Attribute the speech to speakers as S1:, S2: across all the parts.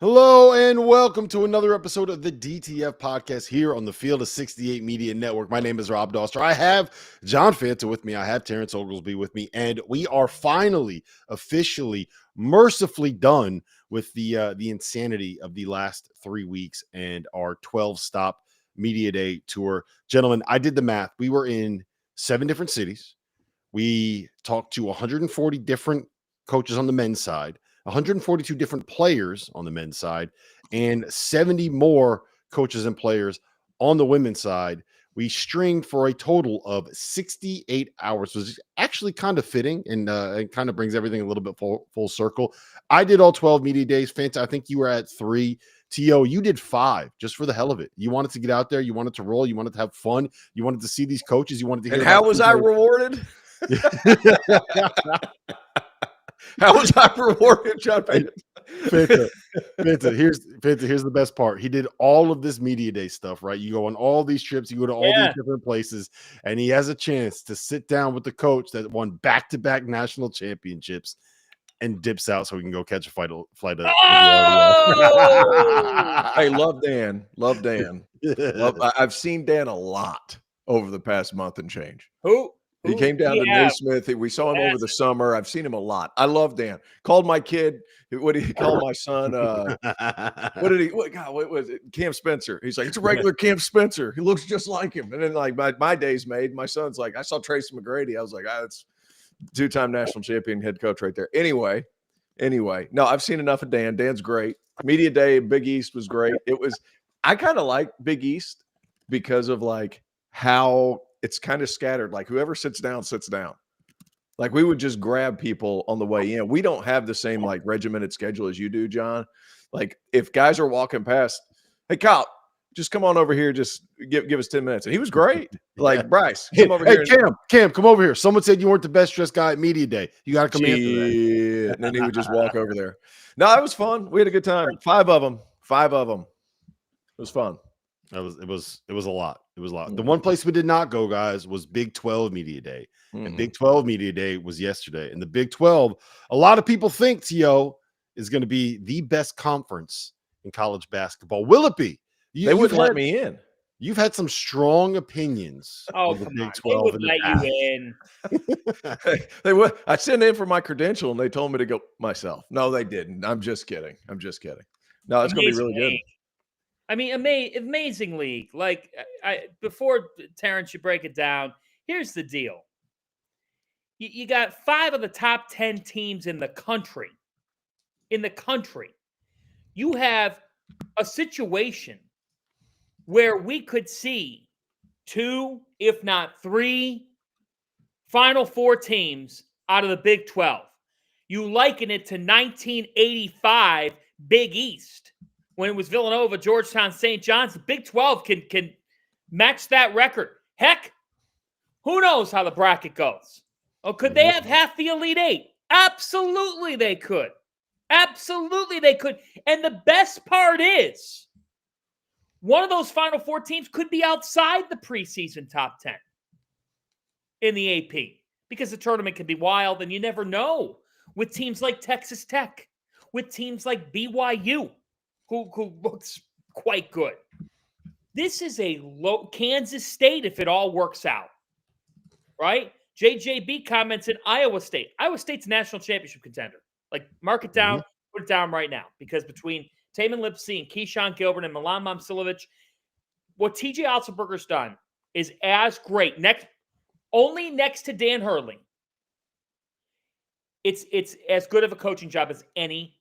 S1: Hello and welcome to another episode of the DTF podcast here on the Field of 68 Media Network. My name is Rob Dauster. I have John Fanta with me. I have Terrence Oglesby with me, and we are finally, officially, mercifully done with the insanity of the last 3 weeks and our 12-stop Media Day tour. Gentlemen, I did the math. We were in 7 different cities. We talked to 140 different coaches on the men's side, 142 different players on the men's side, and 70 more coaches and players on the women's side. We stringed for a total of 68 hours, which is actually kind of fitting and it kind of brings everything a little bit full circle. I did all 12 media days. Fanta, I think you were at 3. T.O., you did 5 just for the hell of it. You wanted to get out there. You wanted to roll. You wanted to have fun. You wanted to see these coaches. You wanted to hear
S2: And how was I rewarded? How was I rewarded, John?
S1: Fanta, here's the best part. He did all of this media day stuff, right? You go on all these trips, you go to all these different places, and he has a chance to sit down with the coach that won back-to-back national championships and dips out so he can go catch a flight of
S2: Hey, love Dan. I've seen Dan a lot over the past month and change.
S3: Who?
S2: He came down to Naismith. We saw him over the summer. I've seen him a lot. I love Dan. Called my kid. What did he call my son? What was it? Cam Spencer. He's like, it's a regular Cam Spencer. He looks just like him. And then like my day's made. My son's like, I saw Tracy McGrady. I was like, that's 2-time national champion head coach right there. Anyway. No, I've seen enough of Dan. Dan's great. Media Day, Big East was great. I kind of like Big East because of like how it's kind of scattered. Like whoever sits down. Like we would just grab people on the way in. We don't have the same like regimented schedule as you do, John. Like if guys are walking past, hey, Kyle, just come on over here. Just give us 10 minutes. And he was great. Like Bryce, come over here.
S1: Cam, come over here. Someone said you weren't the best dressed guy at Media Day. You got to come in.
S2: And then he would just walk over there. No, it was fun. We had a good time. 5 of them. It was fun.
S1: It was a lot. It was a lot. The one place we did not go, guys, was Big 12 Media Day. And Big 12 Media Day was yesterday. And the Big 12, a lot of people think, T.O., is going to be the best conference in college basketball. Will it be?
S2: They wouldn't let me in.
S1: You've had some strong opinions.
S3: Oh, come on. They would let you in.
S2: They would. I sent in for my credential, and they told me to go myself. No, they didn't. I'm just kidding. No, it's going to be really good.
S3: I mean, amazing league. Like, before Terrence, you break it down. Here's the deal. You got 5 of the top 10 teams in the country. You have a situation where we could see 2, if not 3, Final Four teams out of the Big 12. You liken it to 1985 Big East. When it was Villanova, Georgetown, St. John's, the Big 12 can match that record. Heck, who knows how the bracket goes? Oh, could they have half the Elite 8? Absolutely they could. And the best part is, one of those Final Four teams could be outside the preseason top 10 in the AP because the tournament can be wild and you never know with teams like Texas Tech, with teams like BYU. Who looks quite good. This is a low Kansas State if it all works out, right? JJB comments in Iowa State. Iowa State's a national championship contender. Like, mark it down, put it down right now. Because between Taman Lipsey and Keyshawn Gilbert and Milan Momcilovic, what TJ Otzelberger's done is as great. Only next to Dan Hurley. It's as good of a coaching job as any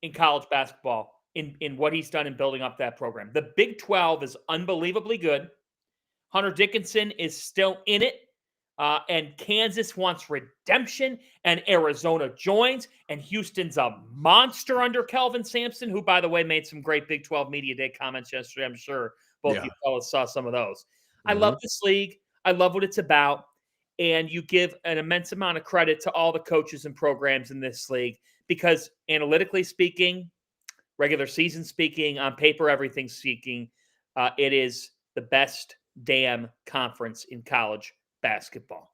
S3: in college basketball. In what he's done in building up that program. The Big 12 is unbelievably good. Hunter Dickinson is still in it. And Kansas wants redemption. And Arizona joins. And Houston's a monster under Kelvin Sampson, who, by the way, made some great Big 12 Media Day comments yesterday. I'm sure both you fellas saw some of those. I love this league. I love what it's about. And you give an immense amount of credit to all the coaches and programs in this league. Because analytically speaking, regular season speaking, on paper, everything speaking, it is the best damn conference in college basketball.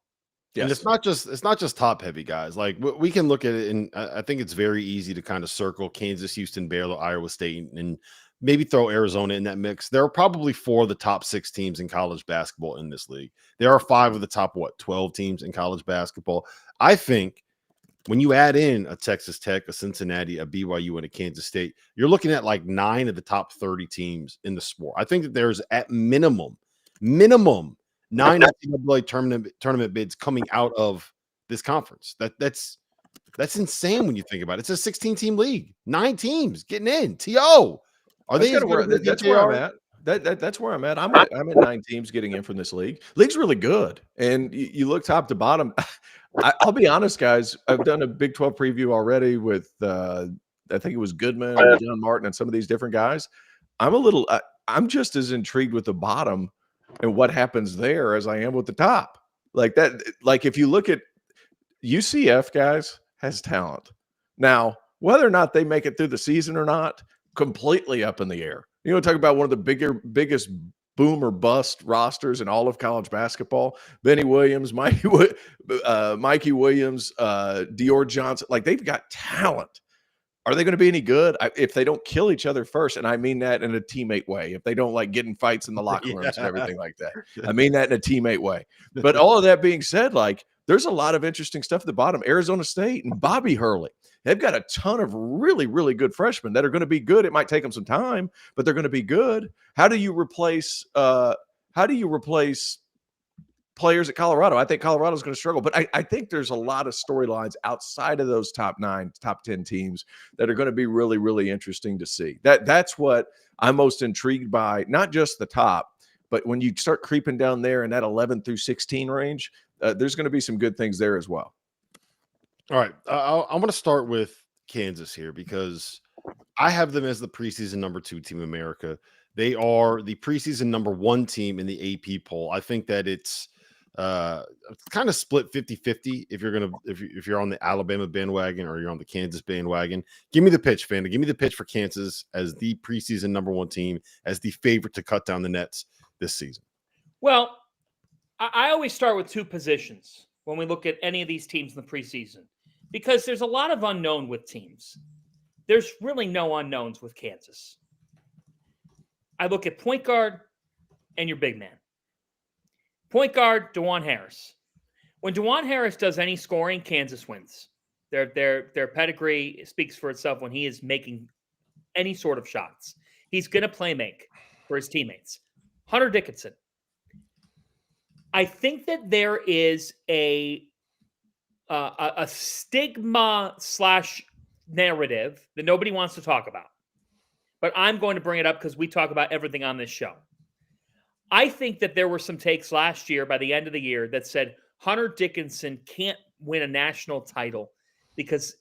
S1: And
S2: Yes.
S1: it's not just top heavy guys. Like we can look at it, and I think it's very easy to kind of circle Kansas, Houston, Baylor, Iowa State, and maybe throw Arizona in that mix. There are probably 4 of the top 6 teams in college basketball in this league. There are 5 of the top 12 teams in college basketball. I think when you add in a Texas Tech, a Cincinnati, a BYU, and a Kansas State, you're looking at like 9 of the top 30 teams in the sport. I think that there's at minimum 9 NCAA tournament bids coming out of this conference. That's insane when you think about it. It's a 16-team league, 9 teams getting in. TO, are they as good as they think
S2: that's
S1: they
S2: where I'm
S1: are?
S2: at. That's where I'm at. I'm at 9 teams getting in from this league. League's really good, and you look top to bottom. I'll be honest, guys. I've done a Big 12 preview already with I think it was Goodman and John Martin and some of these different guys. I'm just as intrigued with the bottom and what happens there as I am with the top. Like that. Like if you look at UCF, guys, has talent. Now, whether or not they make it through the season or not, completely up in the air. You know, talk about one of the biggest boom or bust rosters in all of college basketball. Benny Williams, Mikey Williams, Dior Johnson. Like they've got talent. Are they going to be any good if they don't kill each other first? And I mean that in a teammate way. If they don't like get in fights in the locker rooms and everything like that, I mean that in a teammate way. But all of that being said, like there's a lot of interesting stuff at the bottom. Arizona State and Bobby Hurley. They've got a ton of really, really good freshmen that are going to be good. It might take them some time, but they're going to be good. How do you replace players at Colorado? I think Colorado's going to struggle, but I think there's a lot of storylines outside of those top 9, top 10 teams that are going to be really, really interesting to see. That's what I'm most intrigued by, not just the top, but when you start creeping down there in that 11 through 16 range, there's going to be some good things there as well.
S1: All right. I want to start with Kansas here because I have them as the preseason number 2 team in America. They are the preseason number 1 team in the AP poll. I think that it's kind of split 50-50 if you're on the Alabama bandwagon or you're on the Kansas bandwagon. Give me the pitch, Fanta. Give me the pitch for Kansas as the preseason number 1 team, as the favorite to cut down the nets this season.
S3: Well, I always start with 2 positions when we look at any of these teams in the preseason because there's a lot of unknown with teams. There's really no unknowns with Kansas. I look at point guard and your big man. Point guard, DeJuan Harris. When DeJuan Harris does any scoring, Kansas wins. Their pedigree speaks for itself when he is making any sort of shots. He's going to play make for his teammates. Hunter Dickinson. I think that there is a stigma / narrative that nobody wants to talk about. But I'm going to bring it up because we talk about everything on this show. I think that there were some takes last year by the end of the year that said Hunter Dickinson can't win a national title because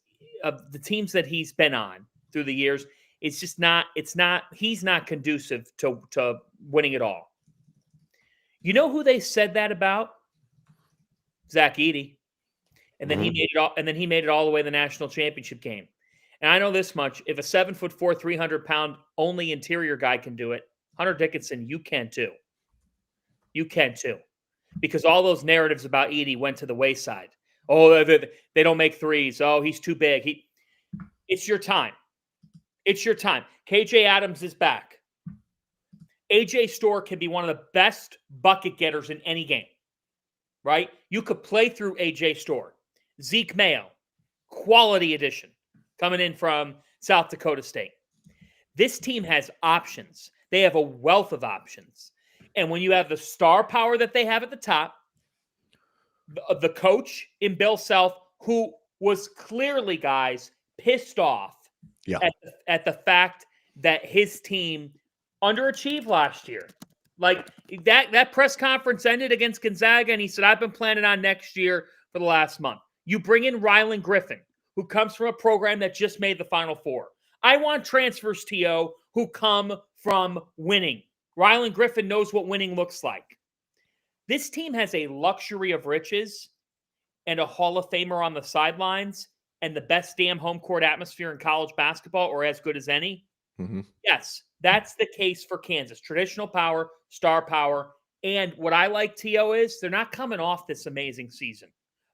S3: of the teams that he's been on through the years. He's not conducive to winning it all. You know who they said that about? Zach Edey. And then he made it all, and then he made it all the way to the national championship game. And I know this much: if a 7'4", 300-pound only interior guy can do it, Hunter Dickinson, you can too. You can too, because all those narratives about Edey went to the wayside. Oh, they don't make threes. Oh, he's too big. It's your time. It's your time. KJ Adams is back. AJ Storr can be one of the best bucket getters in any game, right? You could play through AJ Storr. Zeke Mayo, quality addition, coming in from South Dakota State. This team has options. They have a wealth of options. And when you have the star power that they have at the top, the coach in Bill Self, who was clearly, guys, pissed off at the fact that his team underachieved last year. Like that press conference ended against Gonzaga, and he said, I've been planning on next year for the last month. You bring in Rylan Griffin, who comes from a program that just made the Final Four. I want transfers, T.O., who come from winning. Rylan Griffin knows what winning looks like. This team has a luxury of riches and a Hall of Famer on the sidelines and the best damn home court atmosphere in college basketball, or as good as any. Mm-hmm. Yes, that's the case for Kansas. Traditional power, star power. And what I like, T.O., is they're not coming off this amazing season.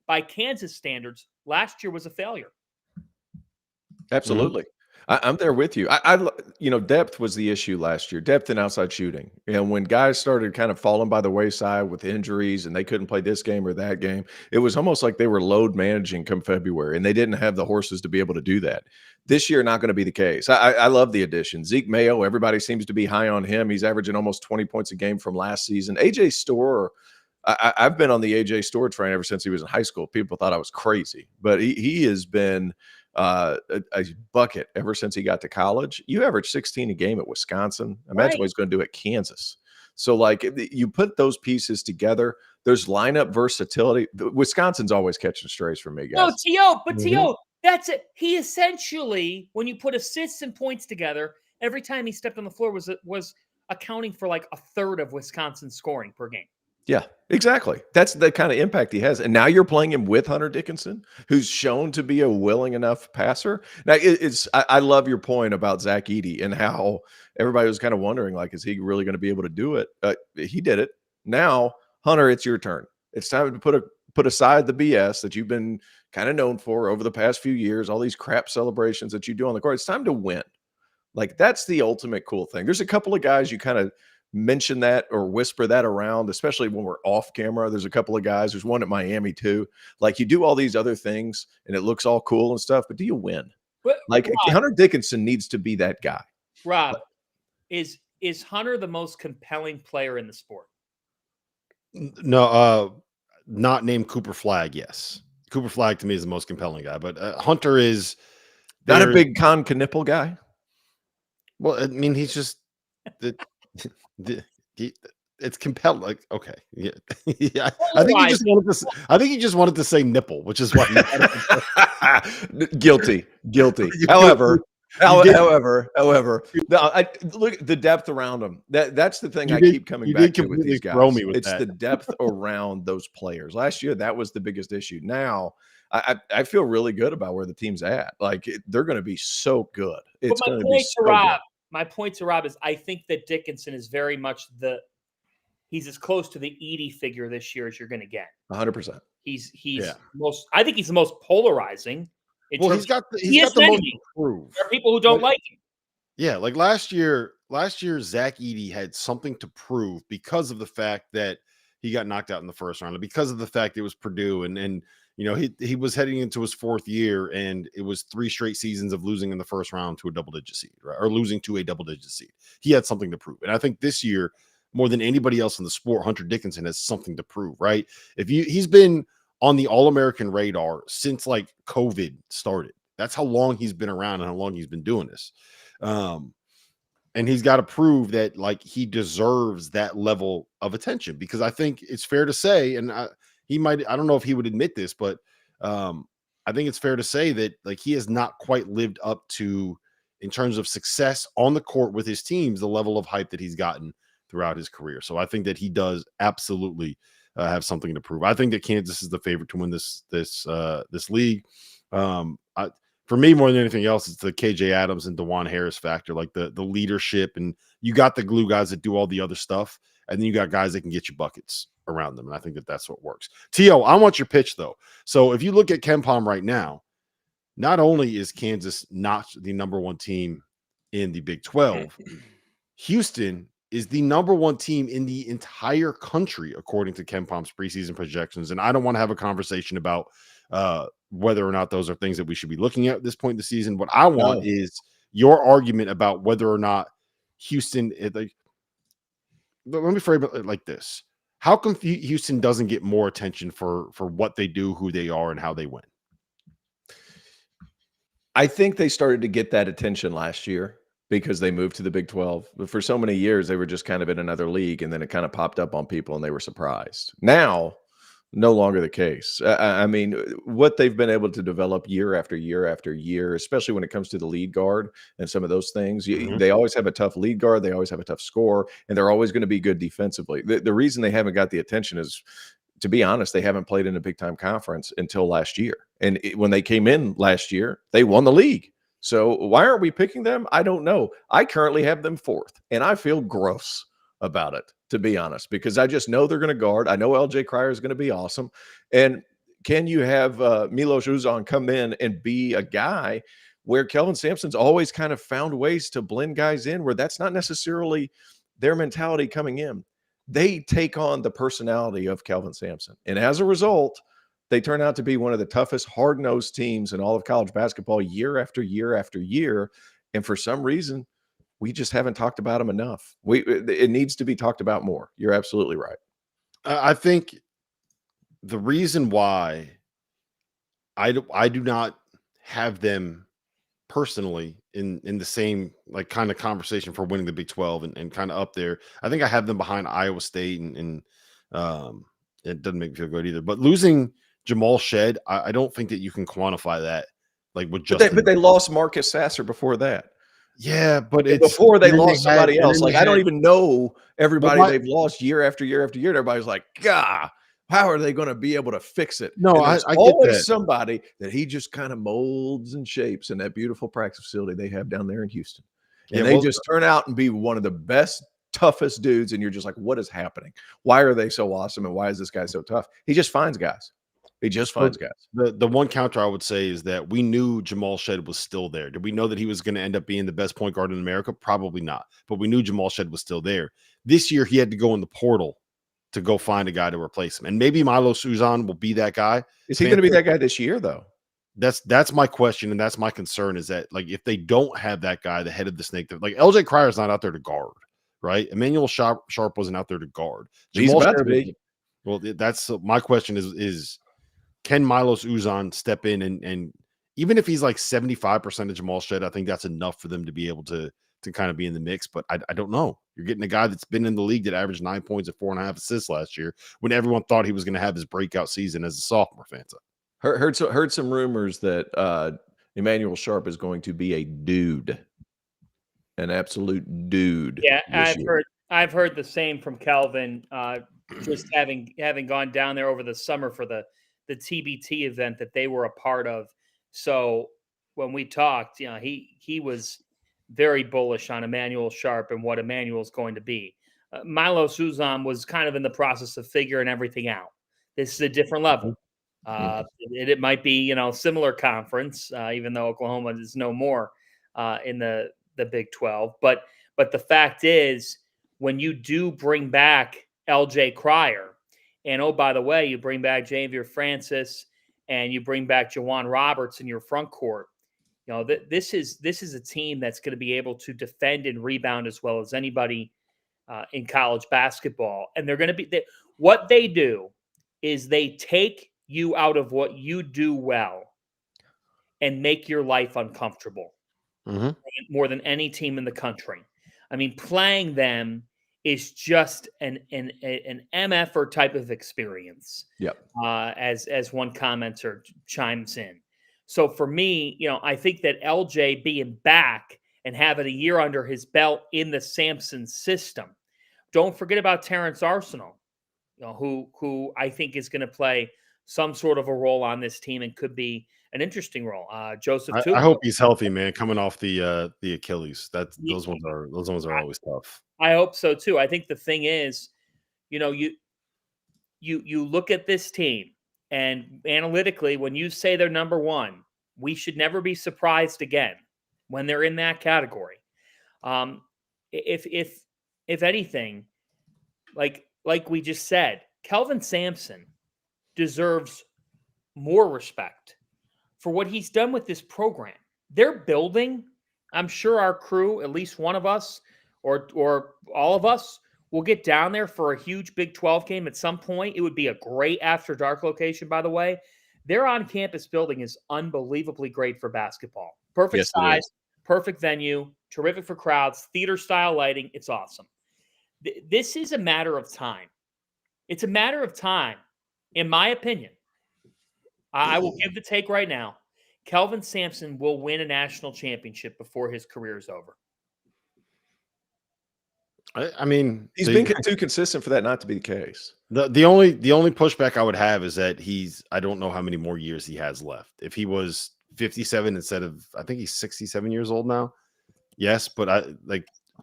S3: by Kansas standards, last year was a failure.
S2: Absolutely. I'm there with you. Depth was the issue last year, depth and outside shooting. And when guys started kind of falling by the wayside with injuries and they couldn't play this game or that game, it was almost like they were load managing come February, and they didn't have the horses to be able to do that. This year, not going to be the case. I love the addition. Zeke Mayo, everybody seems to be high on him. He's averaging almost 20 points a game from last season. AJ Storr, I've been on the AJ Storr train ever since he was in high school. People thought I was crazy, but he has been a bucket ever since he got to college. You average 16 a game at Wisconsin. Imagine what he's going to do at Kansas. So, like, you put those pieces together, there's lineup versatility. Wisconsin's always catching strays for me, guys.
S3: No, T.O., but T.O., that's it. He essentially, when you put assists and points together, every time he stepped on the floor was accounting for like a third of Wisconsin's scoring per game.
S2: Yeah, exactly. That's the kind of impact he has. And now you're playing him with Hunter Dickinson, who's shown to be a willing enough passer. Now, I love your point about Zach Edey and how everybody was kind of wondering, like, is he really going to be able to do it? He did it. Now, Hunter, it's your turn. It's time to put aside the BS that you've been kind of known for over the past few years, all these crap celebrations that you do on the court. It's time to win. Like, that's the ultimate cool thing. There's a couple of guys you kind of mention that or whisper that around, especially when we're off camera. There's a couple of guys. There's one at Miami too. Like, you do all these other things and it looks all cool and stuff, but do you win?
S3: But,
S2: like,
S3: Rob,
S2: Hunter Dickinson needs to be that guy.
S3: Rob, is Hunter the most compelling player in the sport?
S1: No, not named Cooper Flagg. Yes, Cooper Flagg to me is the most compelling guy, but Hunter is
S2: not a big Con Knipple guy.
S1: Well, I mean, he's just it's compelling. Like, okay, yeah, yeah. I think he just wanted to say nipple, which is why
S2: guilty. However, look at the depth around them. That's the thing I keep coming back to with these guys. It's the depth around those players. Last year, that was the biggest issue. Now, I feel really good about where the team's at. Like, they're going to be so good. It's going to be so good.
S3: My point to Rob is I think that Dickinson is very much he's as close to the Edey figure this year as you're going to get.
S2: 100%.
S3: I think he's the most polarizing.
S1: He's got the most to prove.
S3: There are people who don't like him.
S1: Yeah, like last year, Zach Edey had something to prove because of the fact that he got knocked out in the first round, and because of the fact it was Purdue, and you know, he was heading into his fourth year, and it was 3 straight seasons of losing in the first round to a double-digit seed, right? Or losing to a double-digit seed. He had something to prove. And I think this year, more than anybody else in the sport, Hunter Dickinson has something to prove, right? He's been on the All-American radar since like COVID started. That's how long he's been around and how long he's been doing this. And he's got to prove that, like, he deserves that level of attention, because I think it's fair to say, and I don't know if he would admit this, but I think it's fair to say that, like, he has not quite lived up to, in terms of success on the court with his teams, the level of hype that he's gotten throughout his career. So I think that he does absolutely have something to prove. I think that Kansas is the favorite to win this league. For me, more than anything else, it's the KJ Adams and DeJuan Harris factor, like the leadership, and you got the glue guys that do all the other stuff, and then you got guys that can get you buckets around them, and I think that that's what works. T.O., I want your pitch, though. So if you look at KenPom right now, not only is Kansas not the number one team in the Big 12, Houston is the number one team in the entire country, according to KenPom's preseason projections. And I don't want to have a conversation about whether or not those are things that we should be looking at this point in the season. What I want is your argument about whether or not Houston, let me frame it like this. How come Houston doesn't get more attention for what they do, who they are, and how they win?
S2: I think they started to get that attention last year because they moved to the Big 12. But for so many years, they were just kind of in another league, and then it kind of popped up on people, and they were surprised. Now, no longer the case. I mean, what they've been able to develop year after year after year, especially when it comes to the lead guard and some of those things, they always have a tough lead guard. They always have a tough score, and they're always going to be good defensively. The reason they haven't got the attention is, to be honest, they haven't played in a big-time conference until last year. And when they came in last year, they won the league. So why aren't we picking them? I don't know. I currently have them 4th, and I feel gross about it, to be honest, because I just know they're going to guard. I know LJ Cryer is going to be awesome. And can you have Milos Uzan come in and be a guy where Kelvin Sampson's always kind of found ways to blend guys in where that's not necessarily their mentality coming in. They take on the personality of Kelvin Sampson. And as a result, they turn out to be one of the toughest, hard-nosed teams in all of college basketball year after year after year. And for some reason, we just haven't talked about them enough. It needs to be talked about more. You're absolutely right.
S1: I think the reason why I do not have them personally in the same like kind of conversation for winning the Big 12 and kind of up there. I think I have them behind Iowa State and it doesn't make me feel good either. But losing Jamal Shed, I don't think that you can quantify that like with just.
S2: But they lost Marcus Sasser before that.
S1: Yeah, but it's
S2: before they lost somebody else. Like I don't even know everybody they've lost year after year after year. And everybody's like, God, how are they going to be able to fix it?
S1: No, I
S2: always
S1: get that.
S2: Somebody that he just kind of molds and shapes in that beautiful practice facility they have down there in Houston. And they just turn out and be one of the best, toughest dudes. And you're just like, what is happening? Why are they so awesome? And why is this guy so tough? He just finds guys. He just finds guys.
S1: The one counter I would say is that we knew Jamal Shed was still there. Did we know that he was going to end up being the best point guard in America? Probably not. But we knew Jamal Shed was still there. This year, he had to go in the portal to go find a guy to replace him. And maybe Milos Uzan will be that guy.
S2: Is he going to be that guy this year, though?
S1: That's my question, and that's my concern is that, like, if they don't have that guy, the head of the snake, like LJ Cryer's not out there to guard, right? Emmanuel Sharp wasn't out there to guard.
S2: He's about to be.
S1: Well, that's my question is can Milos Uzan step in and even if he's like 75% of Jamal Shed, I think that's enough for them to be able to kind of be in the mix. But I don't know. You're getting a guy that's been in the league that averaged 9 points and 4.5 assists last year when everyone thought he was going to have his breakout season as a sophomore. Fanta.
S2: Heard some rumors that Emmanuel Sharp is going to be a dude, an absolute dude.
S3: Yeah, I've heard the same from Kelvin. Just having gone down there over the summer for the TBT event that they were a part of. So when we talked, you know, he was very bullish on Emmanuel Sharp and what Emmanuel's going to be. Milos Uzan was kind of in the process of figuring everything out. This is a different level. It might be, you know, similar conference, even though Oklahoma is no more in the Big 12. But the fact is, when you do bring back LJ Cryer, and oh, by the way, you bring back Xavier Francis and you bring back Jawan Roberts in your front court, you know, this is a team that's going to be able to defend and rebound as well as anybody in college basketball. And they're going to be what they do is they take you out of what you do well and make your life uncomfortable more than any team in the country. I mean, playing them is just an MF type of experience.
S2: Yep.
S3: As one commenter chimes in. So for me, you know, I think that LJ being back and having a year under his belt in the Sampson system. Don't forget about Terrence Arsenal, you know, who I think is going to play some sort of a role on this team and could be an interesting role. Joseph,
S1: I hope he's healthy, man. Coming off the Achilles, those ones are always tough.
S3: I hope so too. I think the thing is, you know, you look at this team and analytically, when you say they're number one, we should never be surprised again when they're in that category. If anything, like we just said, Kelvin Sampson deserves more respect for what he's done with this program. They're building. I'm sure our crew, at least one of us or all of us, will get down there for a huge Big 12 game at some point. It would be a great after dark location, by the way. Their on-campus building is unbelievably great for basketball. Perfect size, perfect venue, terrific for crowds, theater-style lighting. It's awesome. This is a matter of time. It's a matter of time, in my opinion. I will give the take right now. Kelvin Sampson will win a national championship before his career is over.
S1: I mean,
S2: he's been too consistent for that not to be the case.
S1: The only pushback I would have is that I don't know how many more years he has left. If he was 57 instead of, I think he's 67 years old now. Yes, but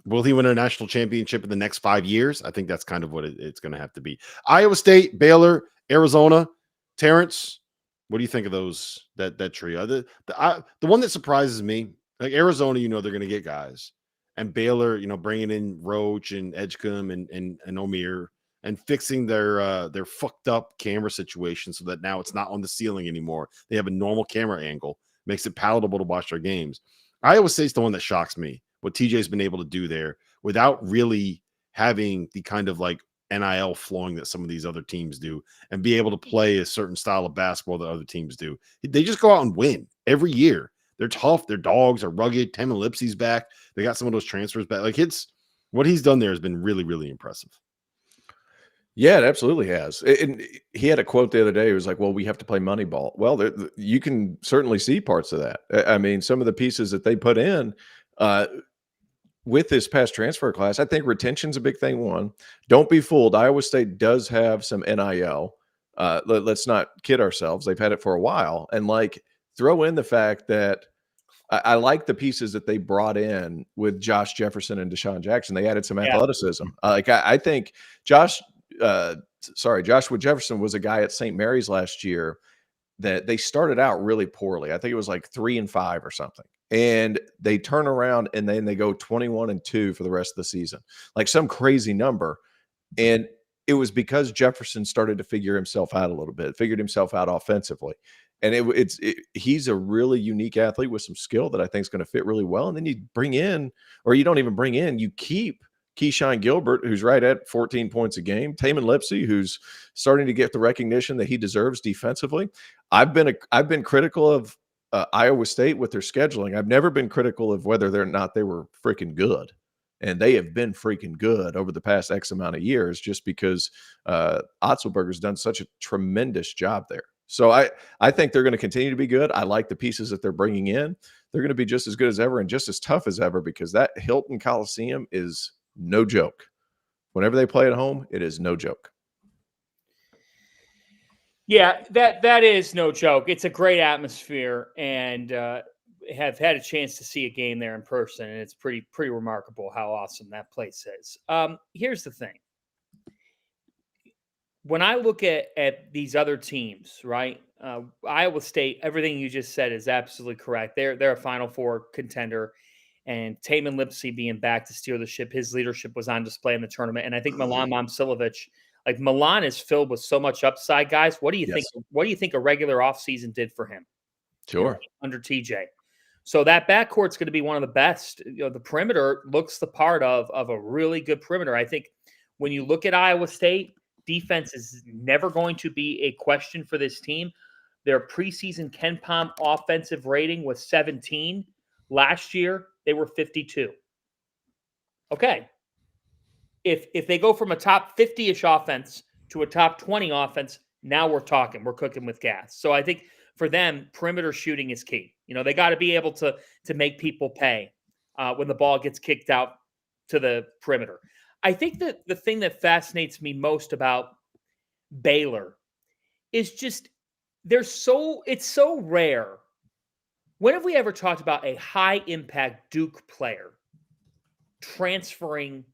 S1: will he win a national championship in the next 5 years? I think that's kind of what it's going to have to be. Iowa State, Baylor, Arizona, Terrence. What do you think of that trio? The one that surprises me, like Arizona, they're going to get guys, and Baylor, bringing in Roach and Edgecombe and Omir and fixing their fucked up camera situation so that now it's not on the ceiling anymore. They have a normal camera angle, makes it palatable to watch their games. Iowa State's the one that shocks me. What TJ's been able to do there without really having the kind of like NIL flowing that some of these other teams do and be able to play a certain style of basketball that other teams do. They just go out and win every year. They're tough. Their dogs are rugged. Tim and Lipsey's back. They got some of those transfers back. Like what he's done there has been really, really impressive.
S2: Yeah, it absolutely has. And he had a quote the other day. He was like, well, we have to play money ball. Well, you can certainly see parts of that. I mean, some of the pieces that they put in, with this past transfer class, I think retention's a big thing. One, don't be fooled. Iowa State does have some NIL. Let's not kid ourselves. They've had it for a while. And like throw in the fact that I like the pieces that they brought in with Josh Jefferson and Deshaun Jackson. They added some athleticism. I think Joshua Jefferson was a guy at St. Mary's last year that they started out really poorly. I think it was like 3-5 or something. And they turn around and then they go 21-2 for the rest of the season, like some crazy number. And it was because Jefferson started to figure himself out a little bit, figured himself out offensively. And he's a really unique athlete with some skill that I think is going to fit really well. And then you bring in, or you don't even bring in, you keep Keyshawn Gilbert, who's right at 14 points a game, Tamin Lipsey, who's starting to get the recognition that he deserves defensively. I've been critical of Iowa State with their scheduling. I've never been critical of whether or not they were freaking good. And they have been freaking good over the past X amount of years just because Otzelberger's done such a tremendous job there. So I think they're going to continue to be good. I like the pieces that they're bringing in. They're going to be just as good as ever and just as tough as ever because that Hilton Coliseum is no joke. Whenever they play at home, it is no joke.
S3: Yeah, that is no joke. It's a great atmosphere, and have had a chance to see a game there in person, and it's pretty remarkable how awesome that place is. Here's the thing. When I look at these other teams, right? Iowa State, everything you just said is absolutely correct. They're a Final Four contender, and Tamin Lipsey being back to steer the ship, his leadership was on display in the tournament. And I think Milan Momcilovic, like Milan is filled with so much upside, guys. What do you think? What do you think a regular offseason did for him?
S2: Sure.
S3: Under TJ. So that backcourt's going to be one of the best. The perimeter looks the part of a really good perimeter. I think when you look at Iowa State, defense is never going to be a question for this team. Their preseason KenPom offensive rating was 17. Last year, they were 52. Okay. If they go from a top 50-ish offense to a top 20 offense, now we're talking. We're cooking with gas. So I think for them, perimeter shooting is key. They got to be able to make people pay when the ball gets kicked out to the perimeter. I think that the thing that fascinates me most about Baylor is just it's so rare. When have we ever talked about a high-impact Duke player transferring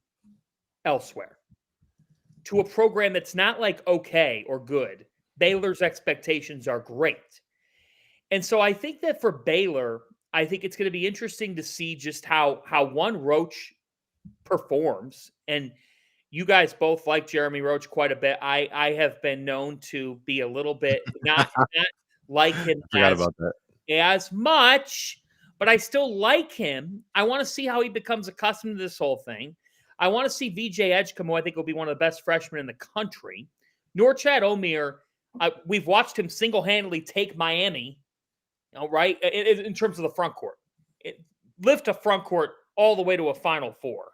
S3: elsewhere to a program that's not like okay or good? Baylor's expectations are great. And so I think that for Baylor, I think it's going to be interesting to see just how one Roach performs. And you guys both like Jeremy Roach quite a bit. I have been known to be a little bit not like him as much, but I still like him. I want to see how he becomes accustomed to this whole thing. I want to see VJ Edgecombe, who I think will be one of the best freshmen in the country. Norchad Omir, we've watched him single-handedly take Miami, right, in terms of the front court. Lift a front court all the way to a Final Four.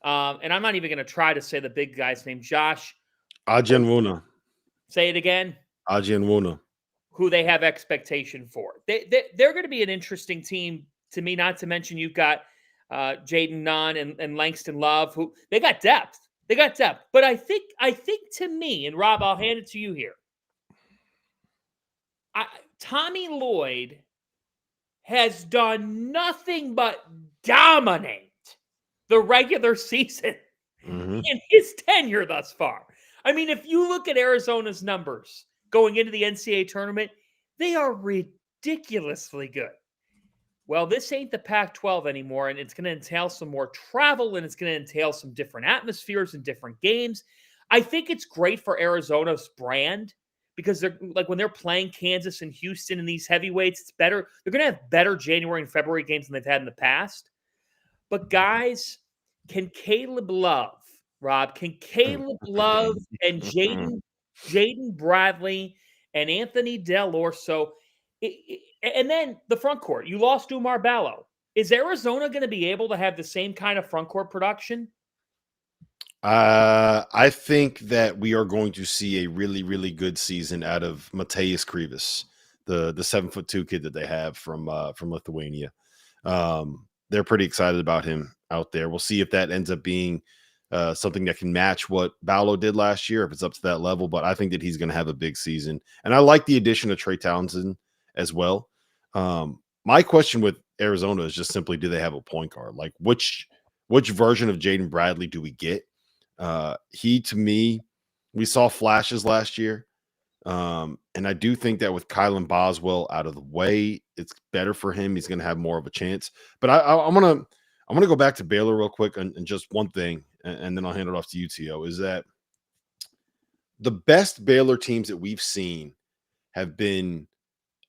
S3: And I'm not even going to try to say the big guy's name, Josh.
S1: Ajianwuna.
S3: Say it again.
S1: Ajianwuna.
S3: Who they have expectation for. They're going to be an interesting team to me, not to mention you've got Jaden Nunn and Langston Love, who they got depth. But I think to me, and Rob, I'll hand it to you here. Tommy Lloyd has done nothing but dominate the regular season in his tenure thus far. I mean, if you look at Arizona's numbers going into the NCAA tournament, They are ridiculously good. Well, this ain't the Pac-12 anymore, and it's going to entail some more travel, and it's going to entail some different atmospheres and different games. I think it's great for Arizona's brand because they're like when they're playing Kansas and Houston and these heavyweights, it's better. They're going to have better January and February games than they've had in the past. But guys, can Caleb Love, Rob, can Caleb Love and Jaden Bradley and Anthony Del Orso, and then the front court, you lost Umar Ballo. Is Arizona going to be able to have the same kind of front court production?
S1: I think that we are going to see a really, really good season out of Mateus Krivas, the 7'2" kid that they have from Lithuania. They're pretty excited about him out there. We'll see if that ends up being something that can match what Ballo did last year, if it's up to that level. But I think that he's going to have a big season. And I like the addition of Trey Townsend as well. My question with Arizona is just simply, do they have a point guard? Like which version of Jaden Bradley do we get? He, to me, we saw flashes last year. And I do think that with Kylan Boswell out of the way, it's better for him. He's going to have more of a chance. But I'm gonna go back to Baylor real quick and just one thing, and then I'll hand it off to you, T.O., is that the best Baylor teams that we've seen have been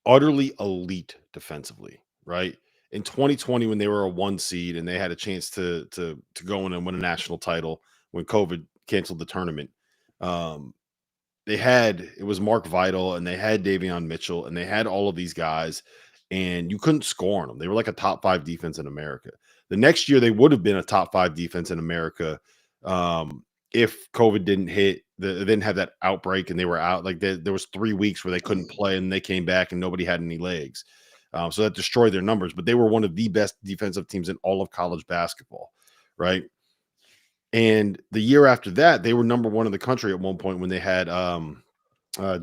S1: utterly elite defensively, right? In 2020, when they were a 1 seed and they had a chance to go in and win a national title when COVID canceled the tournament, it was Mark Vital and they had Davion Mitchell and they had all of these guys, and you couldn't score on them. They were like a top 5 defense in America. The next year, they would have been a top 5 defense in America if COVID didn't hit. They didn't have that outbreak and they were out. Like there was 3 weeks where they couldn't play and they came back and nobody had any legs. So that destroyed their numbers. But they were one of the best defensive teams in all of college basketball, right? And the year after that, they were number 1 in the country at one point when they had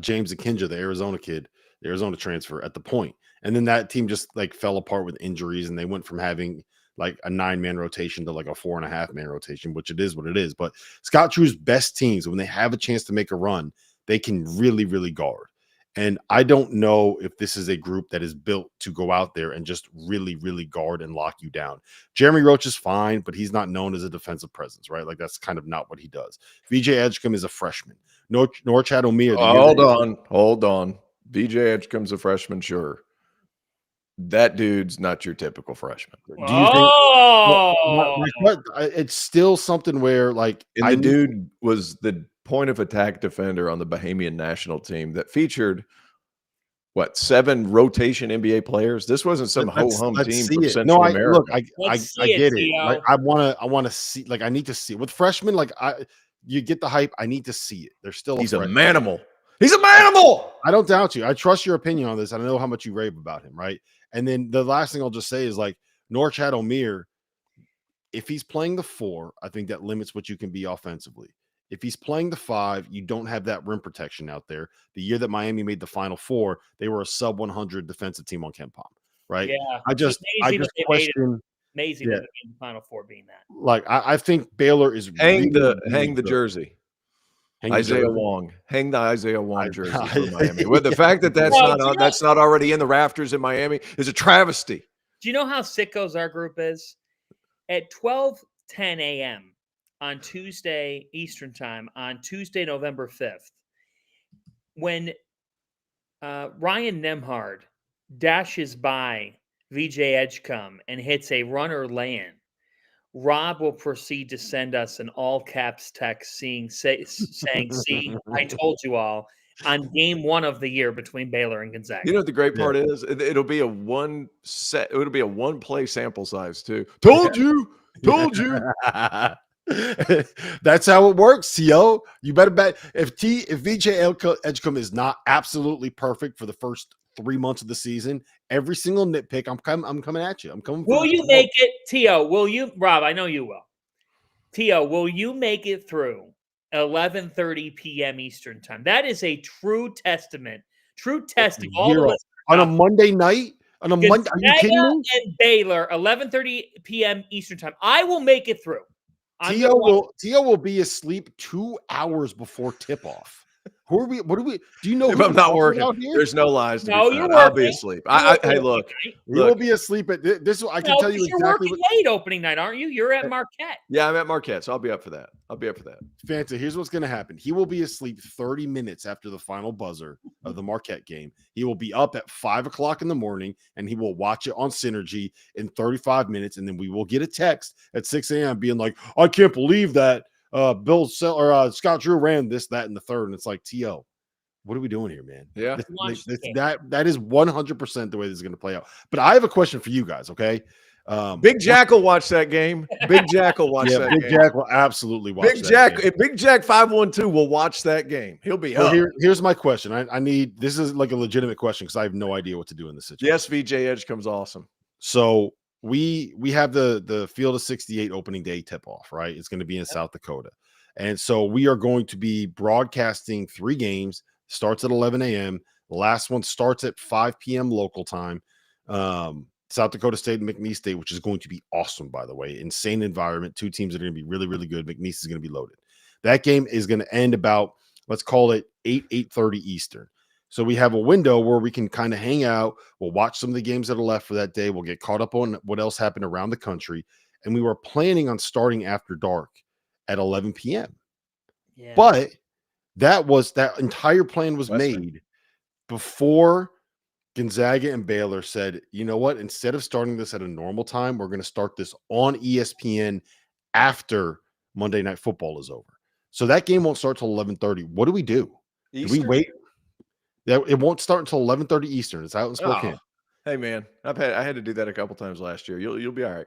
S1: James Akinja, the Arizona kid, the Arizona transfer at the point. And then that team just like fell apart with injuries, and they went from having like a 9-man rotation to like a 4.5-man rotation, which it is what it is. But Scott Drew's best teams, when they have a chance to make a run, they can really, really guard. And I don't know if this is a group that is built to go out there and just really, really guard and lock you down. Jeremy Roach is fine, but he's not known as a defensive presence, right? Like that's kind of not what he does. VJ Edgecombe is a freshman. Norchad Omier.
S2: Hold on. VJ Edgecombe's a freshman, sure. That dude's not your typical freshman.
S1: Do you think it's still something where like
S2: dude was the point of attack defender on the Bahamian national team that featured 7 rotation NBA players? This wasn't some ho-hum team from Central America.
S1: Look, I get it. Like I want to see, like I need to see with freshmen. Like you get the hype. I need to see it. They're still
S2: He's a manimal. He's a manimal.
S1: I don't doubt you. I trust your opinion on this. I know how much you rave about him, right? And then the last thing I'll just say is like Norchad Omier, if he's playing the 4, I think that limits what you can be offensively. If he's playing the 5, you don't have that rim protection out there. The year that Miami made the Final Four, they were a sub 100 defensive team on KenPom, right?
S3: Yeah,
S1: I just question.
S3: Amazing that the Final Four being that.
S1: Like I think Baylor is
S2: hang the jersey. Isaiah Wong. Hang the Isaiah Wong jersey for Miami. With the fact that that's not already in the rafters in Miami is a travesty.
S3: Do you know how sickos our group is? At 12:10 a.m. on Tuesday Eastern Time, on Tuesday, November 5th, when Ryan Nemhard dashes by VJ Edgecombe and hits a runner lay-in, Rob will proceed to send us an all-caps text saying, see, I told you all, on game 1 of the year between Baylor and Gonzaga.
S2: You know what the great part is? It'll be a one-play sample size, too. Told you.
S1: That's how it works, T.O. You better bet if VJ Edgecombe is not absolutely perfect for the first 3 months of the season, every single nitpick, I'm coming at you. I'm coming.
S3: Will you make it, T.O.? Will you, Rob? I know you will. T.O., will you make it through 11:30 p.m. Eastern Time? That is a true testament, true testing. All the listeners
S1: on a Monday night. On a Monday, are you kidding me?
S3: And Baylor, 11:30 p.m. Eastern Time. I will make it through.
S1: T.O. will be asleep 2 hours before tip-off. Who are we? What do we? Do you know
S2: If
S1: who
S2: I'm not working,
S1: out here?
S2: there's no lies to
S3: No,
S2: be
S3: you're
S2: found. I'll be
S3: working.
S2: asleep.
S3: You're working
S2: Hey,
S3: opening
S2: look.
S3: night.
S1: We will be asleep at this. I can
S3: No,
S1: tell you
S3: 'cause you're
S1: exactly
S3: working
S1: what.
S3: late opening night, aren't you? You're at Marquette.
S2: Yeah, I'm at Marquette, so I'll be up for that.
S1: Fanta, here's what's going to happen. He will be asleep 30 minutes after the final buzzer of the Marquette game. He will be up at 5 o'clock in the morning, and he will watch it on Synergy in 35 minutes, and then we will get a text at 6 a.m. being like, I can't believe that Scott Drew ran this, that, and the third. And it's like, T.O., what are we doing here, man?
S2: Yeah.
S1: That is 100% the way this is going to play out. But I have a question for you guys, okay?
S2: Big Jack will watch that game. Big Jack will watch that
S1: Big
S2: game.
S1: Jack will absolutely watch
S2: Big
S1: that
S2: Jack,
S1: game.
S2: Big Jack 512 will watch that game. He'll be
S1: Well,
S2: up.
S1: here's my question. I need, this is like a legitimate question because I have no idea what to do in this situation.
S2: Yes, VJ Edge comes awesome.
S1: So we have the Field of 68 opening day tip off, right? It's going to be in South Dakota. And so we are going to be broadcasting 3 games, starts at 11 a.m. The last one starts at 5 p.m. local time. South Dakota State and McNeese State, which is going to be awesome, by the way. Insane environment. 2 teams that are going to be really, really good. McNeese is going to be loaded. That game is going to end about, let's call it 8:30 Eastern. So we have a window where we can kind of hang out. We'll watch some of the games that are left for that day. We'll get caught up on what else happened around the country. And we were planning on starting after dark at 11 p.m.
S3: Yeah.
S1: But that entire plan was made before Gonzaga and Baylor said, you know what? Instead of starting this at a normal time, we're going to start this on ESPN after Monday Night Football is over. So that game won't start till 11:30. What do we do? Do we wait? It won't start until 11:30 Eastern. It's out in Spokane.
S2: Oh, hey man, I had to do that a couple times last year. You'll be all right.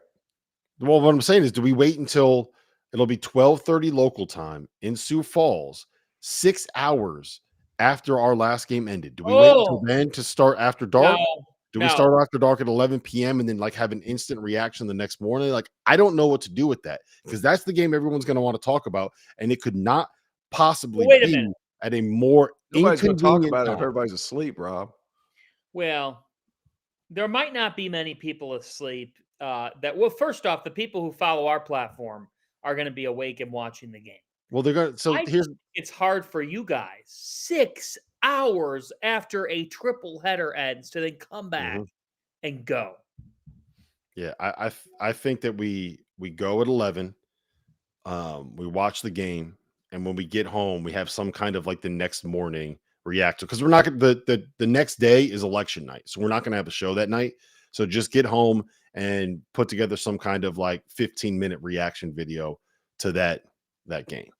S1: Well, what I'm saying is, do we wait until it'll be 12:30 local time in Sioux Falls, 6 hours after our last game ended? Do we wait until then to start after dark? Do we start after dark at 11 p.m. and then like have an instant reaction the next morning? Like, I don't know what to do with that because that's the game everyone's going to want to talk about, and it could not possibly be at a more
S2: Nobody's going to talk
S1: inconvenient
S2: about it
S1: time.
S2: if everybody's asleep, Rob.
S3: Well, there might not be many people asleep. First off, the people who follow our platform are going to be awake and watching the game.
S1: Well, they're going to. So
S3: it's hard for you guys 6 hours after a triple header ends to then come back and go.
S1: Yeah, I think that we go at 11. We watch the game, and when we get home, we have some kind of like the next morning reaction because we're not the next day is election night, so we're not going to have a show that night. So just get home and put together some kind of like 15-minute reaction video to that game.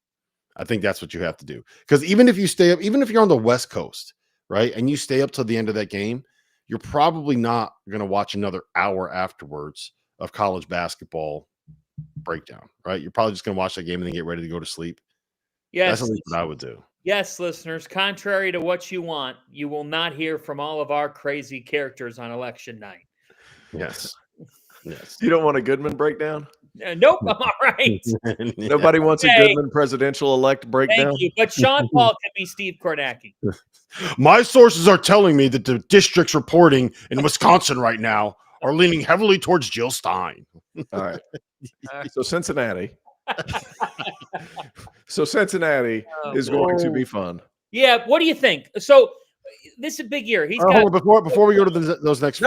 S1: I think that's what you have to do. Because even if you stay up, even if you're on the West Coast, right, and you stay up till the end of that game, you're probably not going to watch another hour afterwards of college basketball breakdown, right? You're probably just going to watch that game and then get ready to go to sleep.
S3: Yes.
S1: That's what I would do.
S3: Yes, listeners, contrary to what you want, you will not hear from all of our crazy characters on election night.
S1: Yes. Yes.
S2: You don't want a Goodman breakdown?
S3: Nope, I'm all right.
S2: Nobody wants a Goodman presidential elect breakdown.
S3: Thank you, but Sean Paul could be Steve Kornacki.
S1: My sources are telling me that the districts reporting in Wisconsin right now are leaning heavily towards Jill Stein.
S2: All right. So Cincinnati. Is going to be fun.
S3: Yeah, what do you think? So this is a big year. He's got
S1: before we go to those next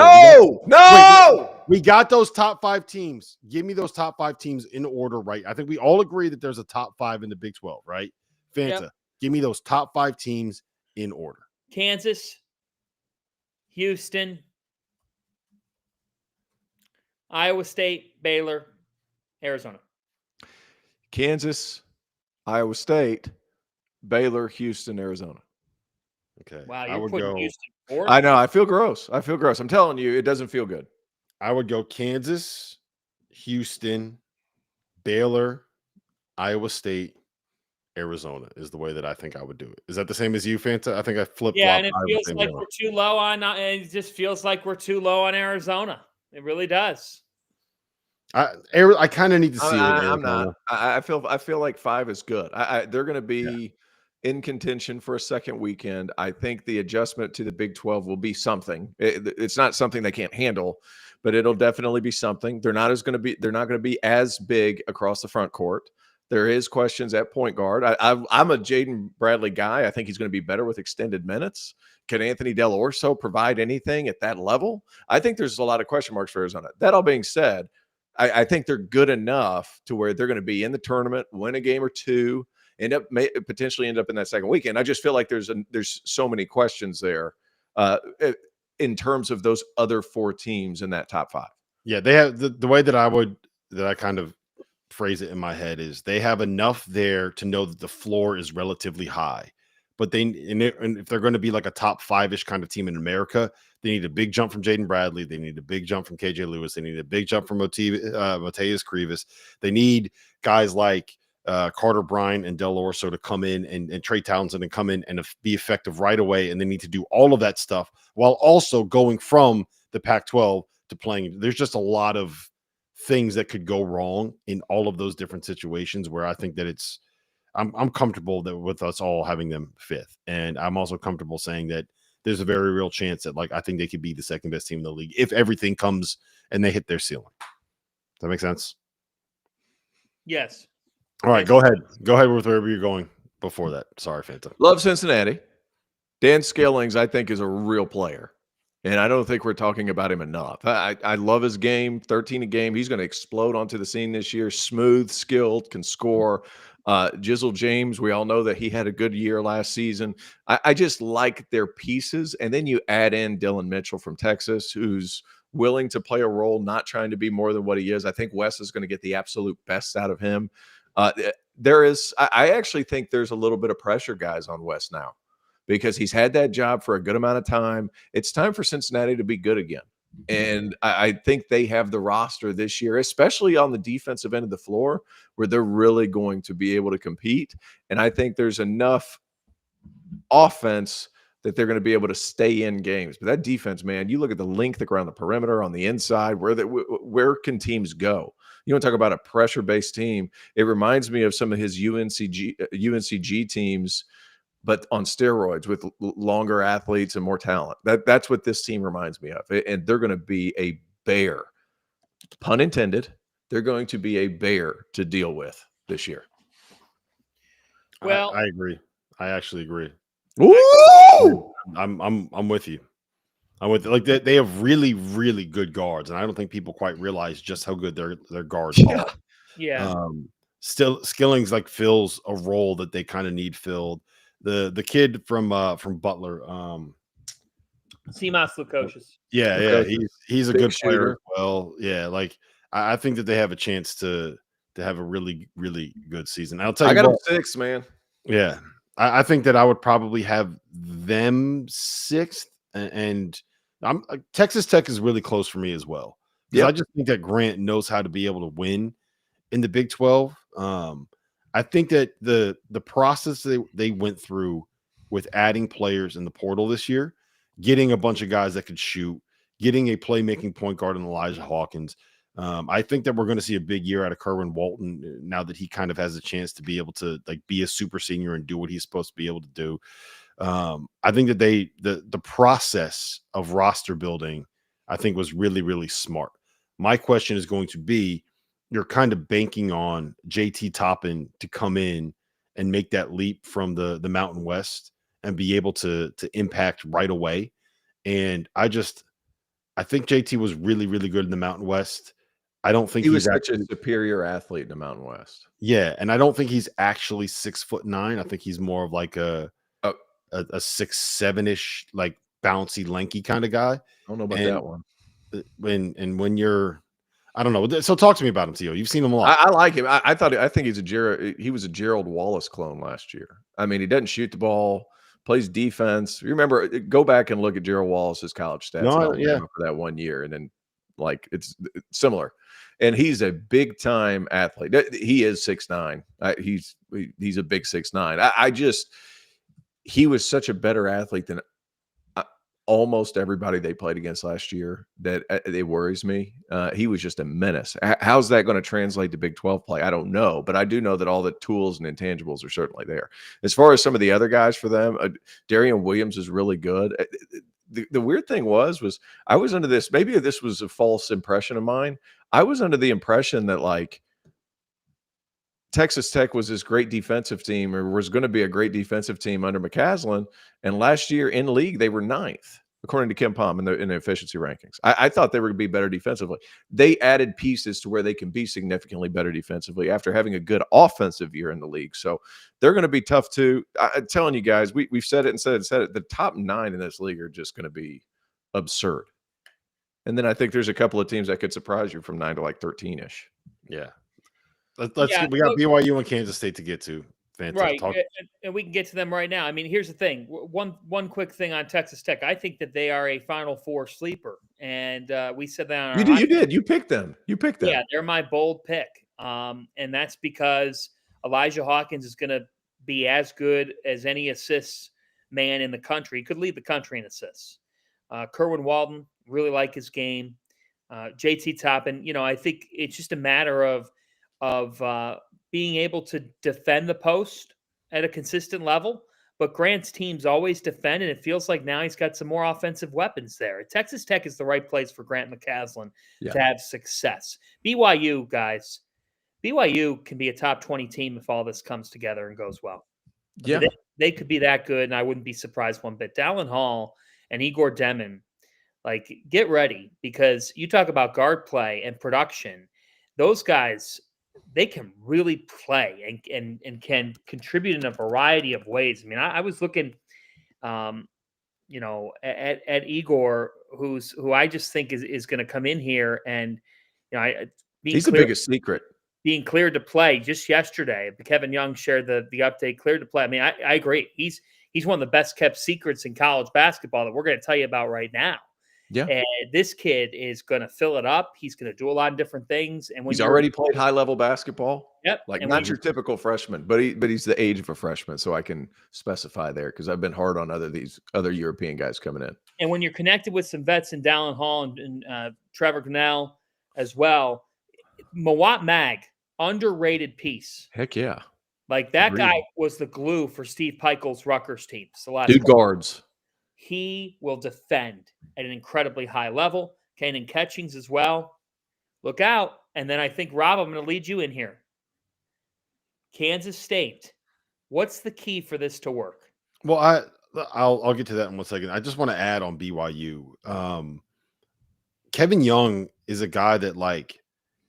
S1: we got those top 5 teams. Give me those top 5 teams in order, right? I think we all agree that there's a top 5 in the Big 12, right? Fanta, give me those top 5 teams in order.
S3: Kansas, Houston, Iowa State, Baylor, Arizona.
S2: Kansas, Iowa State, Baylor, Houston, Arizona.
S1: Okay.
S3: Wow, you're putting Houston fourth?
S2: I know. I feel gross. I'm telling you, it doesn't feel good.
S1: I would go Kansas, Houston, Baylor, Iowa State, Arizona is the way that I think I would do it. Is that the same as you, Fanta? I think I flipped.
S3: Yeah, and it feels like we're too low on. It just feels like we're too low on Arizona. It really does.
S1: I kind of need to see.
S2: I'm not. I feel like 5 is good. They're going to be in contention for a second weekend. I think the adjustment to the Big 12 will be something. It's not something they can't handle, but it'll definitely be something. They're not going to be as big across the front court. There is questions at point guard. I'm a Jaden Bradley guy. I think he's going to be better with extended minutes. Can Anthony Del Orso provide anything at that level? I think there's a lot of question marks for Arizona. That all being said, I think they're good enough to where they're going to be in the tournament, win a game or two, potentially end up in that second weekend. I just feel like there's so many questions there in terms of those other 4 teams in that top 5.
S1: Yeah, they have the way that I kind of phrase it in my head is they have enough there to know that the floor is relatively high, but and if they're going to be like a top 5-ish kind of team in America, they need a big jump from Jaden Bradley. They need a big jump from KJ Lewis. They need a big jump from Mateus Krivas. They need guys like Carter Bryant and Del Orso to come in and Trey Townsend and come in and be effective right away. And they need to do all of that stuff while also going from the Pac-12 to playing. There's just a lot of things that could go wrong in all of those different situations where I think that I'm comfortable that with us all having them 5th. And I'm also comfortable saying that there's a very real chance that I think they could be the second best team in the league if everything comes and they hit their ceiling. Does that make sense?
S3: Yes.
S1: All right, go ahead. Go ahead with wherever you're going before that. Sorry, Fanta.
S2: Love Cincinnati. Dan Skillings, I think, is a real player. And I don't think we're talking about him enough. I love his game, 13 a game. He's going to explode onto the scene this year. Smooth, skilled, can score. Jizzle James, we all know that he had a good year last season. I just like their pieces. And then you add in Dylan Mitchell from Texas, who's willing to play a role, not trying to be more than what he is. I think Wes is going to get the absolute best out of him. I actually think there's a little bit of pressure, guys, on Wes now, because he's had that job for a good amount of time. It's time for Cincinnati to be good again. And I think they have the roster this year, especially on the defensive end of the floor, where they're really going to be able to compete. And I think there's enough offense that they're going to be able to stay in games. But that defense, man, you look at the length around the perimeter, on the inside, where can teams go? You want to talk about a pressure-based team. It reminds me of some of his UNCG teams, but on steroids with longer athletes and more talent. That's what this team reminds me of. And they're going to be a bear, pun intended. They're going to be a bear to deal with this year.
S3: Well,
S1: I agree. I actually agree.
S2: Woo!
S1: I'm with you. I'm with like they have really, really good guards, and I don't think people quite realize just how good their guards are.
S3: Yeah.
S1: Still, Skillings fills a role that they kind of need filled. The kid from Butler,
S3: Simas Lukosius.
S1: Yeah, he's a good player
S2: shooter
S1: as well. Yeah, I think that they have a chance to have a really, really good season. I'll tell you,
S2: I got them 6, man.
S1: Yeah, I think that I would probably have them 6th, and Texas Tech is really close for me as well. Because I just think that Grant knows how to be able to win in the Big 12. I think that the process they went through with adding players in the portal this year, getting a bunch of guys that could shoot, getting a playmaking point guard in Elijah Hawkins. I think that we're going to see a big year out of Kerwin Walton now that he kind of has a chance to be able to be a super senior and do what he's supposed to be able to do. I think that the process of roster building, I think, was really, really smart. My question is going to be, you're kind of banking on JT Toppin to come in and make that leap from the Mountain West and be able to impact right away. And I think JT was really, really good in the Mountain West. I don't think
S2: he was such a superior athlete in the Mountain West.
S1: Yeah, and I don't think he's actually 6'9". I think he's more of a 6'7" bouncy, lanky kind of guy.
S2: I don't know about that one.
S1: When you're, I don't know. So talk to me about him, Tio. You've seen him a lot.
S2: I like him. I think he was a Gerald Wallace clone last year. I mean, he doesn't shoot the ball, plays defense. You remember, go back and look at Gerald Wallace's college stats for that 1 year, and then it's similar. And he's a big time athlete. He is 6'9". He's a big 6'9". He was such a better athlete than almost everybody they played against last year. That it worries me. He was just a menace. How's that going to translate to Big 12 play? I don't know, but I do know that all the tools and intangibles are certainly there. As far as some of the other guys for them, Darian Williams is really good. The weird thing was I was under this, maybe this was a false impression of mine. I was under the impression that Texas Tech was this great defensive team, or was going to be a great defensive team under McCaslin. And last year in league, they were 9th, according to Kim Palm in the efficiency rankings. I thought they were going to be better defensively. They added pieces to where they can be significantly better defensively after having a good offensive year in the league. So they're going to be tough too. I'm telling you guys, we've said it and said it. The top 9 in this league are just going to be absurd. And then I think there's a couple of teams that could surprise you from 9 to like 13-ish.
S1: Yeah. We got BYU and Kansas State to get to. Fanta.
S3: Right, and we can get to them right now. I mean, here's the thing. One quick thing on Texas Tech. I think that they are a Final Four sleeper, and we said that on
S2: You did. You picked them.
S3: Yeah, they're my bold pick, and that's because Elijah Hawkins is going to be as good as any assists man in the country. He could lead the country in assists. Kerwin Walden, really like his game. JT Toppin, I think it's just a matter of being able to defend the post at a consistent level. But Grant's teams always defend, and it feels like now he's got some more offensive weapons there. Texas Tech is the right place for Grant McCaslin to have success. BYU, guys, BYU can be a top 20 team if all this comes together and goes well.
S2: Yeah.
S3: They could be that good, and I wouldn't be surprised one bit. Dallin Hall and Igor Demon, get ready, because you talk about guard play and production. Those guys, they can really play and can contribute in a variety of ways. I mean, I was looking, at Igor, who I just think is going to come in here and,
S2: he's the biggest secret.
S3: Being cleared to play just yesterday. Kevin Young shared the update, cleared to play. I mean, I agree. He's one of the best kept secrets in college basketball that we're going to tell you about right now.
S2: Yeah.
S3: And this kid is going to fill it up. He's going to do a lot of different things. And when
S2: he's already played high level basketball.
S3: Yep.
S2: Like not your typical freshman, but he's the age of a freshman. So I can specify there because I've been hard on these other European guys coming in. And
S3: when you're connected with some vets in Dallin Hall and Trevor Grinnell as well, Mawat Mag, underrated piece.
S2: Heck yeah.
S3: Like that guy was the glue for Steve Peichel's Rutgers teams.
S2: Dude guards.
S3: He will defend at an incredibly high level. Kanan Catchings as well. Look out. And then I think, Rob, I'm going to lead you in here. Kansas State. What's the key for this to work?
S1: Well, I'll get to that in 1 second. I just want to add on BYU. Kevin Young is a guy that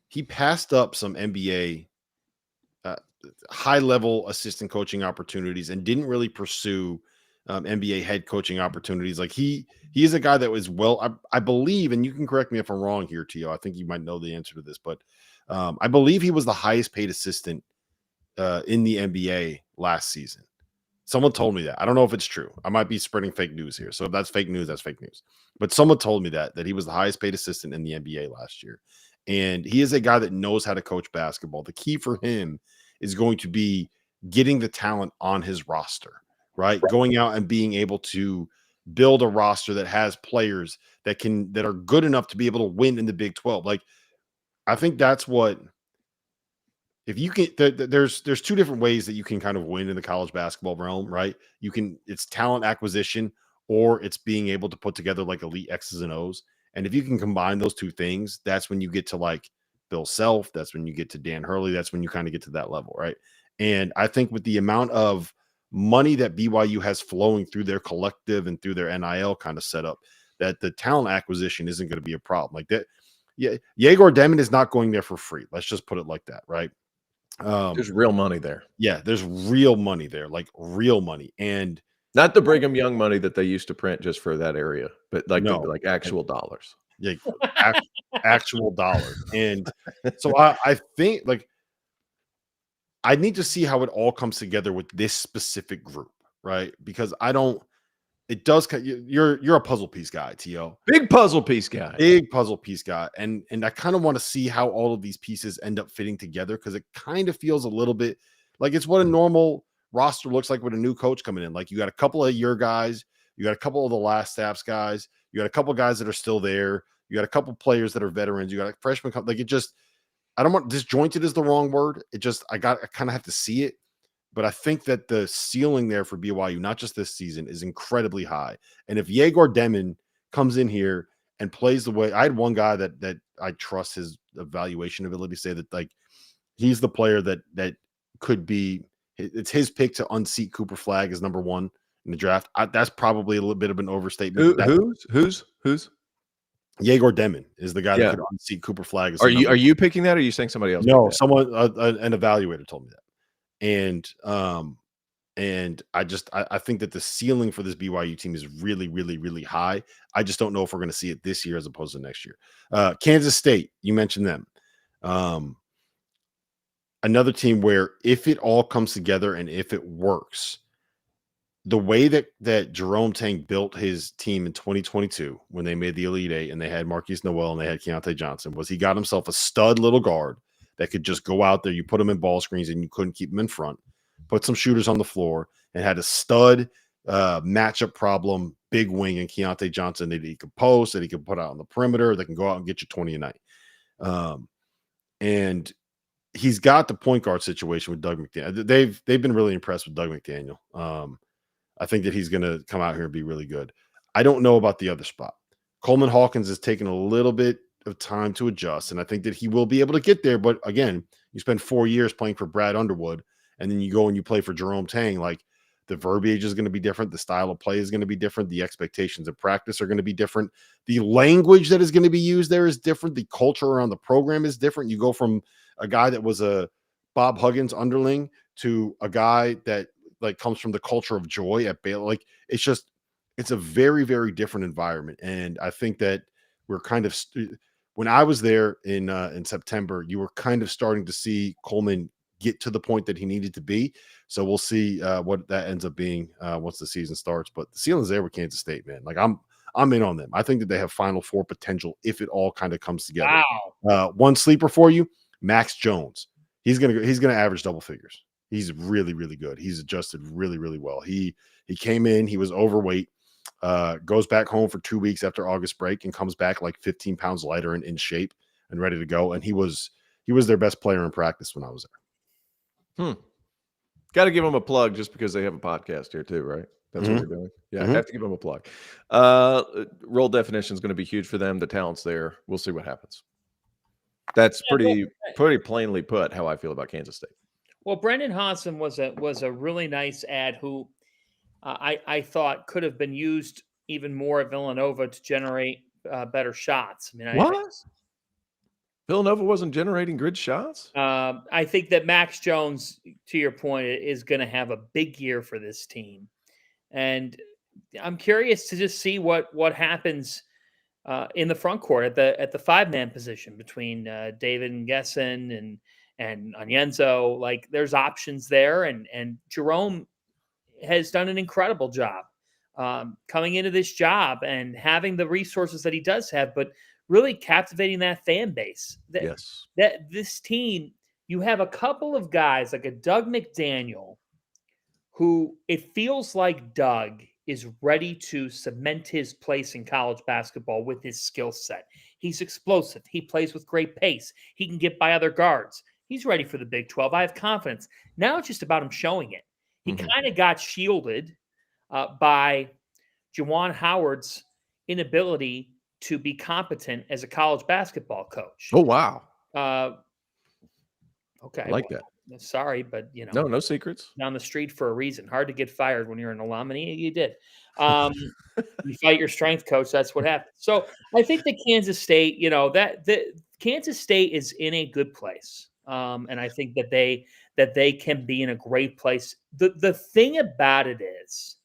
S1: he passed up some NBA high-level assistant coaching opportunities and didn't really pursue NBA head coaching opportunities. He is a guy that was I believe, and you can correct me if I'm wrong here, Tio. I think you might know the answer to this, but I believe he was the highest paid assistant in the NBA last season. Someone told me that. I don't know if it's true. I might be spreading fake news here. So if that's fake news, that's fake news. But someone told me that he was the highest paid assistant in the NBA last year. And he is a guy that knows how to coach basketball. The key for him is going to be getting the talent on his roster, right? Going out and being able to build a roster that has players that are good enough to be able to win in the Big 12. I think that's what, if you can, there's two different ways that you can kind of win in the college basketball realm, right? It's talent acquisition, or it's being able to put together elite X's and O's. And if you can combine those two things, that's when you get to Bill Self. That's when you get to Dan Hurley. That's when you kind of get to that level, right? And I think with the amount of money that BYU has flowing through their collective and through their NIL kind of setup, that the talent acquisition isn't going to be a problem. Yeah, Yegor Demon is not going there for free. Let's just put it like that, right?
S2: There's real money there.
S1: Yeah, there's real money there, real money. And
S2: not the Brigham Young money that they used to print just for that area, but actual dollars.
S1: Yeah, actual dollars. And so I think I need to see how it all comes together with this specific group, right? Because you're a puzzle piece guy, T.O.
S2: Big puzzle piece guy.
S1: And I kind of want to see how all of these pieces end up fitting together, because it kind of feels a little bit like it's what a normal roster looks like with a new coach coming in. You got a couple of your guys, you got a couple of the last Staffs guys, you got a couple of guys that are still there, you got a couple of players that are veterans, you got a freshman. I don't want disjointed is the wrong word. I kind of have to see it. But I think that the ceiling there for BYU, not just this season, is incredibly high. And if Yegor Demon comes in here and plays the way, I had one guy that I trust his evaluation ability to say that he's the player that could be. It's his pick to unseat Cooper Flagg as number 1 in the draft. That's probably a little bit of an overstatement.
S2: Who's?
S1: Yegor Demon is the guy that
S2: Yeah.
S1: could unseat Cooper Flagg. As
S2: Are
S1: the number
S2: you picking that, or are you saying somebody else?
S1: No, someone an evaluator told me that. And I think that the ceiling for this BYU team is really, really, really high. I just don't know if we're going to see it this year as opposed to next year. Kansas State, you mentioned them. Another team where if it all comes together and if it works, the way that Jerome Tang built his team in 2022 when they made the Elite Eight and they had Marquise Noel and they had Keontae Johnson was he got himself a stud little guard that could just go out there. You put him in ball screens and you couldn't keep him in front. Put some shooters on the floor and had a stud matchup problem, big wing in Keontae Johnson that he could post, that he could put out on the perimeter, that can go out and get you 20 a night. And he's got the point guard situation with Doug McDaniel. They've been really impressed with Doug McDaniel. I think that he's going to come out here and be really good. I don't know about the other spot. Coleman Hawkins has taken a little bit of time to adjust, and I think that he will be able to get there. But again, you spend 4 years playing for Brad Underwood, and then you go and you play for Jerome Tang. Like, the verbiage is going to be different. The style of play is going to be different. The expectations of practice are going to be different. The language that is going to be used there is different. The culture around the program is different. You go from a guy that was a Bob Huggins underling to a guy that like comes from the culture of joy at Baylor. Like, it's a very, very different environment. And I think that we're kind of when I was there in September, you were kind of starting to see Coleman get to the point that he needed to be. So we'll see what that ends up being once the season starts. But the ceiling's there with Kansas State, man. Like, I'm in on them. I think that they have Final Four potential if it all kind of comes together.
S3: Wow.
S1: One sleeper for you, Max Jones. He's gonna average double figures. He's really, really good. He's adjusted really, really well. He came in, he was overweight, goes back home for 2 weeks after August break and comes back like 15 pounds lighter and in shape and ready to go. And he was their best player in practice when I was there.
S2: Got to give them a plug just because they have a podcast here too, right? That's what we're doing. Yeah, I have to give them a plug. Role definition is going to be huge for them. The talent's there. We'll see what happens. That's pretty plainly put how I feel about Kansas State.
S3: Well, Brendan Hansen was a really nice ad who I thought could have been used even more at Villanova to generate better shots. I mean,
S2: Villanova wasn't generating good shots?
S3: I think that Max Jones, to your point, is going to have a big year for this team. And I'm curious to just see what happens in the front court at the 5-man position between David and Gessen and Onyenso. Like, there's options there. And Jerome has done an incredible job coming into this job and having the resources that he does have, but really captivating that fan base. That this team, you have a couple of guys like a Doug McDaniel, who it feels like Doug is ready to cement his place in college basketball with his skill set. He's explosive. He plays with great pace. He can get by other guards. He's ready for the Big 12. I have confidence. Now it's just about him showing it. He kind of got shielded by Juwan Howard's inability to be competent as a college basketball coach.
S2: Oh, wow.
S3: Okay.
S2: I like that.
S3: Sorry, but
S2: no secrets.
S3: Down the street for a reason. Hard to get fired when you're an alumni. You did. You fight your strength, coach. That's what happened. So I think that Kansas State, Kansas State is in a good place, and I think that they can be in a great place. The thing about it is,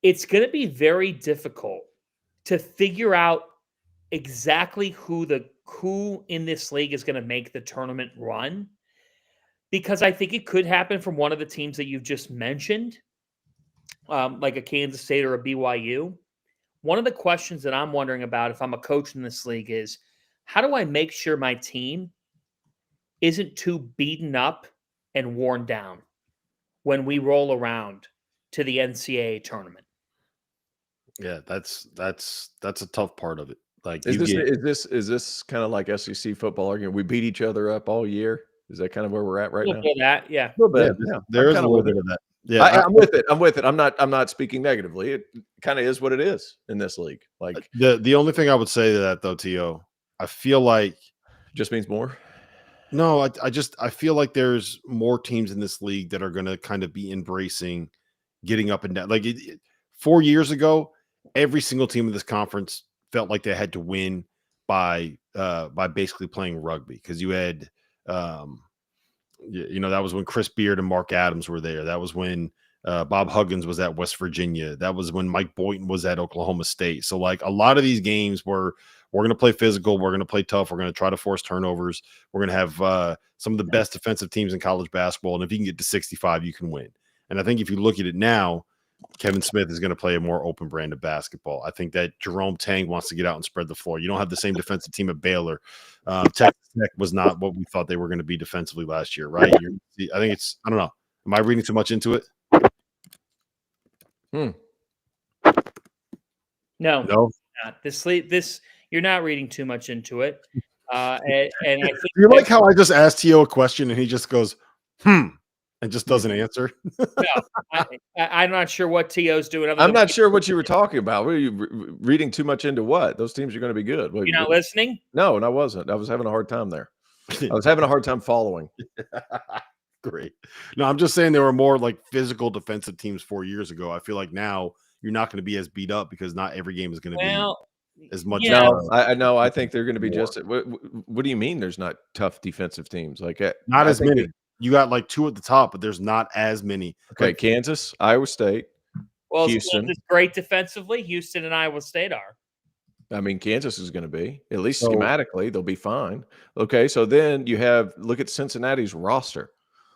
S3: it's going to be very difficult to figure out exactly who in this league is going to make the tournament run, because I think it could happen from one of the teams that you've just mentioned, like a Kansas State or a BYU. One of the questions that I'm wondering about if I'm a coach in this league is, how do I make sure my team isn't too beaten up and worn down when we roll around to the NCAA tournament?
S1: Yeah, that's a tough part of it. Like,
S2: is this kind of like SEC football argument? We beat each other up all year. Is that kind of where we're at right now?
S3: A little bit of that, yeah.
S2: A little bit.
S1: Yeah, there is a little bit of that. Yeah,
S2: I'm with it. I'm not speaking negatively. It kind of is what it is in this league. Like,
S1: the only thing I would say to that though, T.O., I feel like
S2: just means more.
S1: No, I feel like there's more teams in this league that are going to kind of be embracing getting up and down. Like 4 years ago, every single team in this conference felt like they had to win by basically playing rugby, because you had that was when Chris Beard and Mark Adams were there. That was when Bob Huggins was at West Virginia. That was when Mike Boynton was at Oklahoma State. So like a lot of these games were, we're going to play physical, we're going to play tough, we're going to try to force turnovers, we're going to have some of the best defensive teams in college basketball, and if you can get to 65, you can win. And I think if you look at it now, Kevin Smith is going to play a more open brand of basketball. I think that Jerome Tang wants to get out and spread the floor. You don't have the same defensive team at Baylor. Texas Tech was not what we thought they were going to be defensively last year, right? I think it's, I don't know. Am I reading too much into it?
S3: No. Not. You're not reading too much into it. And I think
S1: you like how I just asked Tio a question and he just goes, and just doesn't answer?
S3: No, I'm not sure what Tio's doing.
S2: I'm not sure what you were talking about. Were you reading too much into what? Those teams are going to be good.
S3: You're not listening?
S2: No, and I wasn't. I was having a hard time there. I was having a hard time following.
S1: Great. No, I'm just saying there were more like physical defensive teams 4 years ago. I feel like now you're not going to be as beat up because not every game is going to be as much.
S3: Yeah.
S2: No, I know. I think they're going to be just. What do you mean? There's not tough defensive teams like
S1: not as many. You got like two at the top, but there's not as many.
S2: Okay,
S1: like,
S2: Kansas, Iowa State, Houston.
S3: Kansas great defensively. Houston and Iowa State are.
S2: I mean, Kansas is going to be, at least schematically, they'll be fine. Okay, so then you look at Cincinnati's roster.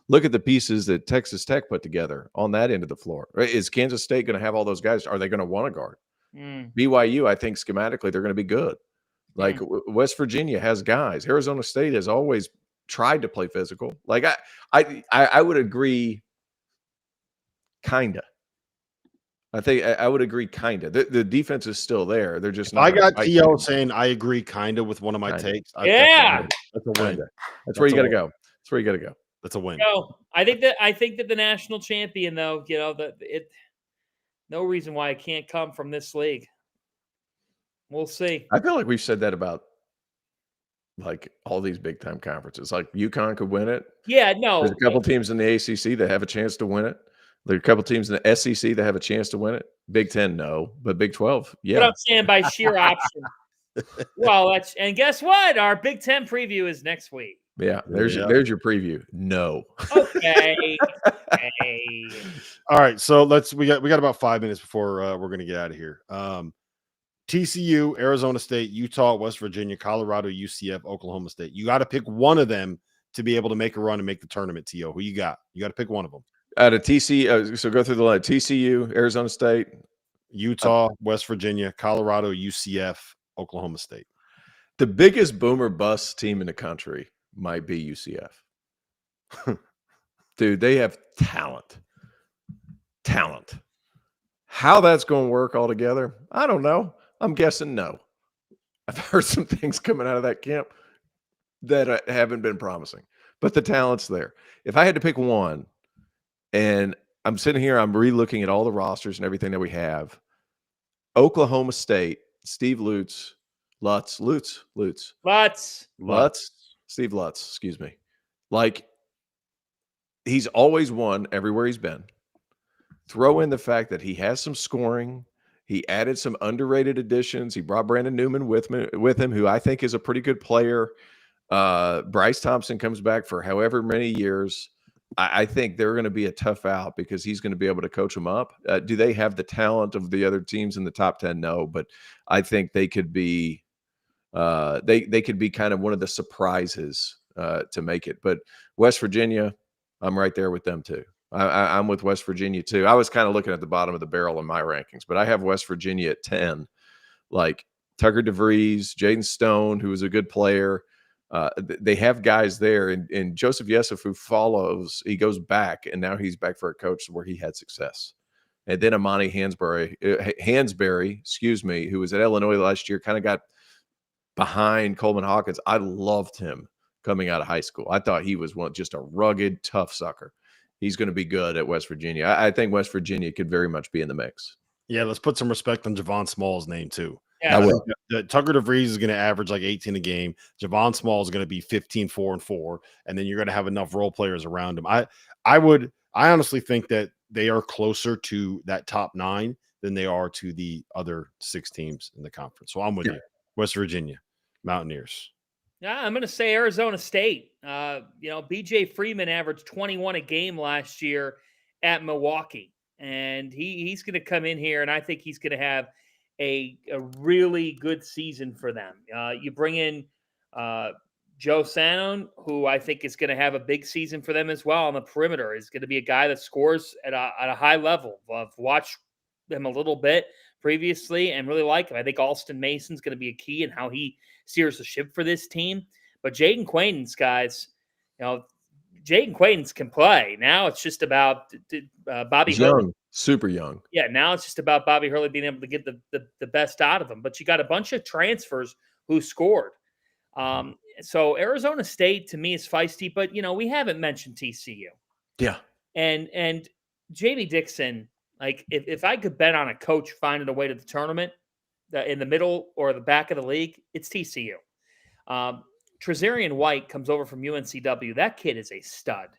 S2: Look at the pieces that Texas Tech put together on that end of the floor. Right? Is Kansas State going to have all those guys? Are they going to want to guard? BYU, I think schematically they're going to be good. Like West Virginia has guys. Arizona State has always tried to play physical. Like I would agree, kinda. I think I would agree, kinda. The defense is still there. They're just not.
S1: I got T.O. saying I agree, kinda, with one of my takes.
S3: Yeah,
S1: that's a win.
S2: That's where you got to go. That's where you got to go.
S1: That's a win.
S3: No, I think that the national champion, though, no reason why it can't come from this league. We'll see.
S2: I feel like we've said that about like all these big time conferences. Like UConn could win it.
S3: Yeah, no.
S2: There's a couple teams in the ACC that have a chance to win it. There are a couple teams in the SEC that have a chance to win it. Big 10, no, but Big 12, yeah.
S3: But I'm saying by sheer option. Well, and guess what? Our Big 10 preview is next week.
S2: Yeah, there's your preview. No.
S3: Okay.
S1: All right, so we got about 5 minutes before we're going to get out of here. TCU, Arizona State, Utah, West Virginia, Colorado, UCF, Oklahoma State. You got to pick one of them to be able to make a run and make the tournament, T.O. Who you got? You got to pick one of them.
S2: Out of TCU, so go through the line. TCU, Arizona State,
S1: Utah, West Virginia, Colorado, UCF, Oklahoma State.
S2: The biggest boomer bust team in the country might be UCF. Dude, they have talent. How that's going to work all together, I don't know. I'm guessing no. I've heard some things coming out of that camp that haven't been promising, but the talent's there. If I had to pick one, and I'm sitting here, I'm re-looking at all the rosters and everything that we have. Oklahoma State, Steve Lutz, Steve Lutz, excuse me. Like, he's always won everywhere he's been. Throw in the fact that he has some scoring. He added some underrated additions. He brought Brandon Newman with him, who I think is a pretty good player. Bryce Thompson comes back for however many years. I think they're going to be a tough out because he's going to be able to coach them up. Do they have the talent of the other teams in the top 10? No, but I think they could be they could be kind of one of the surprises to make it. But West Virginia, I'm right there with them too. I'm with West Virginia too. I was kind of looking at the bottom of the barrel in my rankings, but I have West Virginia at 10. Like Tucker DeVries, Jaden Stone, who was a good player. They have guys there, and Joseph Yesif, who follows, he goes back, and now he's back for a coach where he had success. And then Amani Hansberry, who was at Illinois last year, kind of got behind Coleman Hawkins. I loved him coming out of high school. I thought he was just a rugged, tough sucker. He's going to be good at West Virginia. I think West Virginia could very much be in the mix.
S1: Yeah, let's put some respect on Javon Small's name too.
S3: Yeah.
S2: I will.
S1: Tucker DeVries is going to average like 18 a game. Javon Small is going to be 15, 4, and 4. And then you're going to have enough role players around him. I honestly think that they are closer to that top 9 than they are to the other 6 teams in the conference. So I'm with you. West Virginia, Mountaineers.
S3: Yeah, I'm going to say Arizona State. BJ Freeman averaged 21 a game last year at Milwaukee, and he's going to come in here, and I think he's going to have a really good season for them. You bring in Joe Sanon, who I think is going to have a big season for them as well on the perimeter. Is going to be a guy that scores at a high level. I've watched him a little bit previously and really like him. I think Alston Mason's going to be a key in how he steers the ship for this team. But Jaden Quaidens, guys, Jaden Quaidens can play. Now it's just about Bobby Hurley.
S2: Super young.
S3: Yeah, now it's just about Bobby Hurley being able to get the best out of him. But you got a bunch of transfers who scored. So Arizona State to me is feisty, but we haven't mentioned TCU.
S2: Yeah.
S3: And J.B. Dixon, like if I could bet on a coach finding a way to the tournament in the middle or the back of the league, it's TCU. Trezarian White comes over from UNCW. That kid is a stud.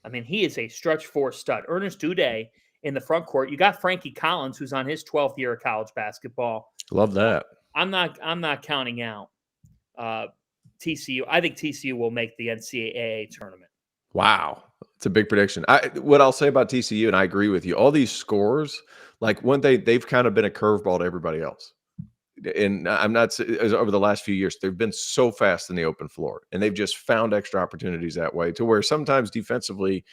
S3: I mean, he is a stretch 4 stud. Ernest Uday in the front court. You got Frankie Collins, who's on his 12th year of college basketball.
S2: Love that.
S3: I'm not counting out TCU. I think TCU will make the NCAA tournament.
S2: Wow. It's a big prediction. What I'll say about TCU, and I agree with you, all these scores, like they've kind of been a curveball to everybody else. And I'm not over the last few years, they've been so fast in the open floor, and they've just found extra opportunities that way to where sometimes defensively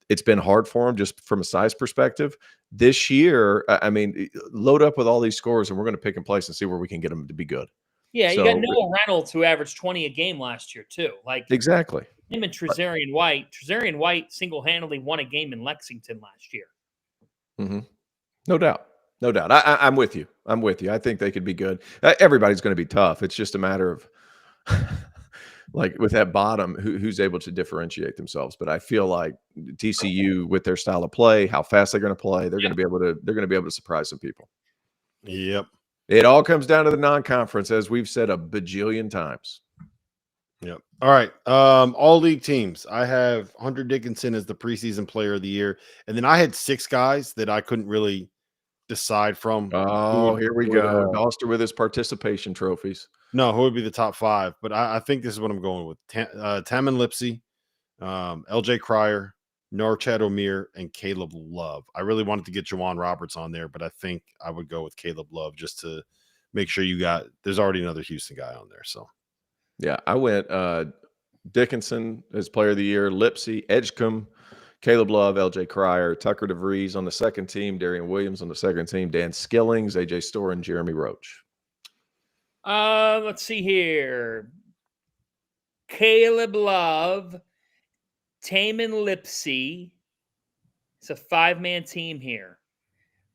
S2: it's been hard for them just from a size perspective. This year, I mean, load up with all these scores and we're going to pick and place and see where we can get them to be good.
S3: Yeah, you got Noah Reynolds, who averaged 20 a game last year too. Like
S2: exactly.
S3: Him and Trezarian White. Trezarian White single-handedly won a game in Lexington last year.
S2: Mm-hmm. No doubt. No doubt. I'm with you. I'm with you. I think they could be good. Everybody's going to be tough. It's just a matter of, like, with that bottom, who's able to differentiate themselves. But I feel like TCU, with their style of play, how fast they're going to play, they're going to be able to surprise some people.
S1: Yep.
S2: It all comes down to the non-conference, as we've said a bajillion times.
S1: Yep. All right. All league teams. I have Hunter Dickinson as the preseason player of the year, and then I had 6 guys that I couldn't really decide from.
S2: Oh, here we go. Dauster with his participation trophies.
S1: No, who would be the top 5? But I think this is what I'm going with. Tamin Lipsey, LJ Cryer, Norchad O'Meara, and Caleb Love. I really wanted to get Juwan Roberts on there, but I think I would go with Caleb Love just to make sure there's already another Houston guy on there. So,
S2: yeah, I went Dickinson as player of the year, Lipsey, Edgecombe, Caleb Love, LJ Cryer, Tucker DeVries on the second team, Darian Williams on the second team, Dan Skillings, AJ Storr, and Jeremy Roach.
S3: Let's see here. Caleb Love, Tamin Lipsey. It's a 5-man team here.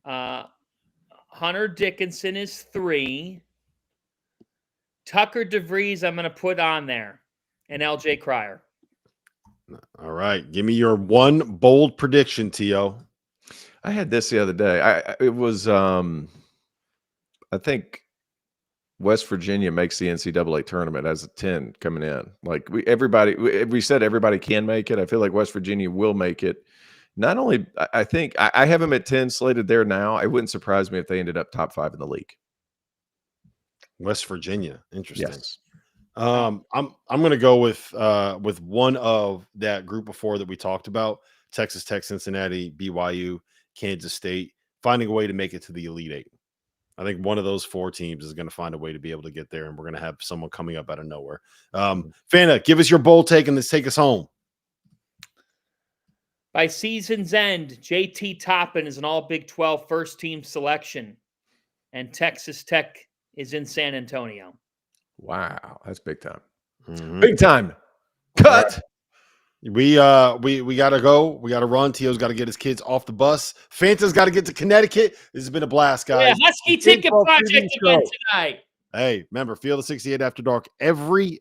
S3: Hunter Dickinson is 3. Tucker DeVries, I'm going to put on there, and LJ Cryer.
S1: All right. Give me your one bold prediction, T.O.
S2: I had this the other day. It was, I think West Virginia makes the NCAA tournament as a 10 coming in. Like we said everybody can make it. I feel like West Virginia will make it. Not only, I think I have them at 10 slated there now. It wouldn't surprise me if they ended up top 5 in the league.
S1: West Virginia. Interesting.
S2: Yes.
S1: I'm going to go with one of that group of 4 that we talked about: Texas Tech, Cincinnati, BYU, Kansas State, finding a way to make it to the Elite 8. I think one of those 4 teams is going to find a way to be able to get there, and we're going to have someone coming up out of nowhere. Fanta, give us your bold take and let's take us home.
S3: By season's end, JT Toppin is an all Big 12 first-team selection, and Texas Tech is in San Antonio.
S2: Wow, that's big time.
S1: Mm-hmm.
S2: Big time. Cut.
S1: We gotta go. We gotta run. Tio's got to get his kids off the bus. Fanta's got to get to Connecticut. This has been a blast, guys.
S3: Yeah, Husky Ticket Project again tonight.
S1: Hey, remember, Field of 68 After Dark every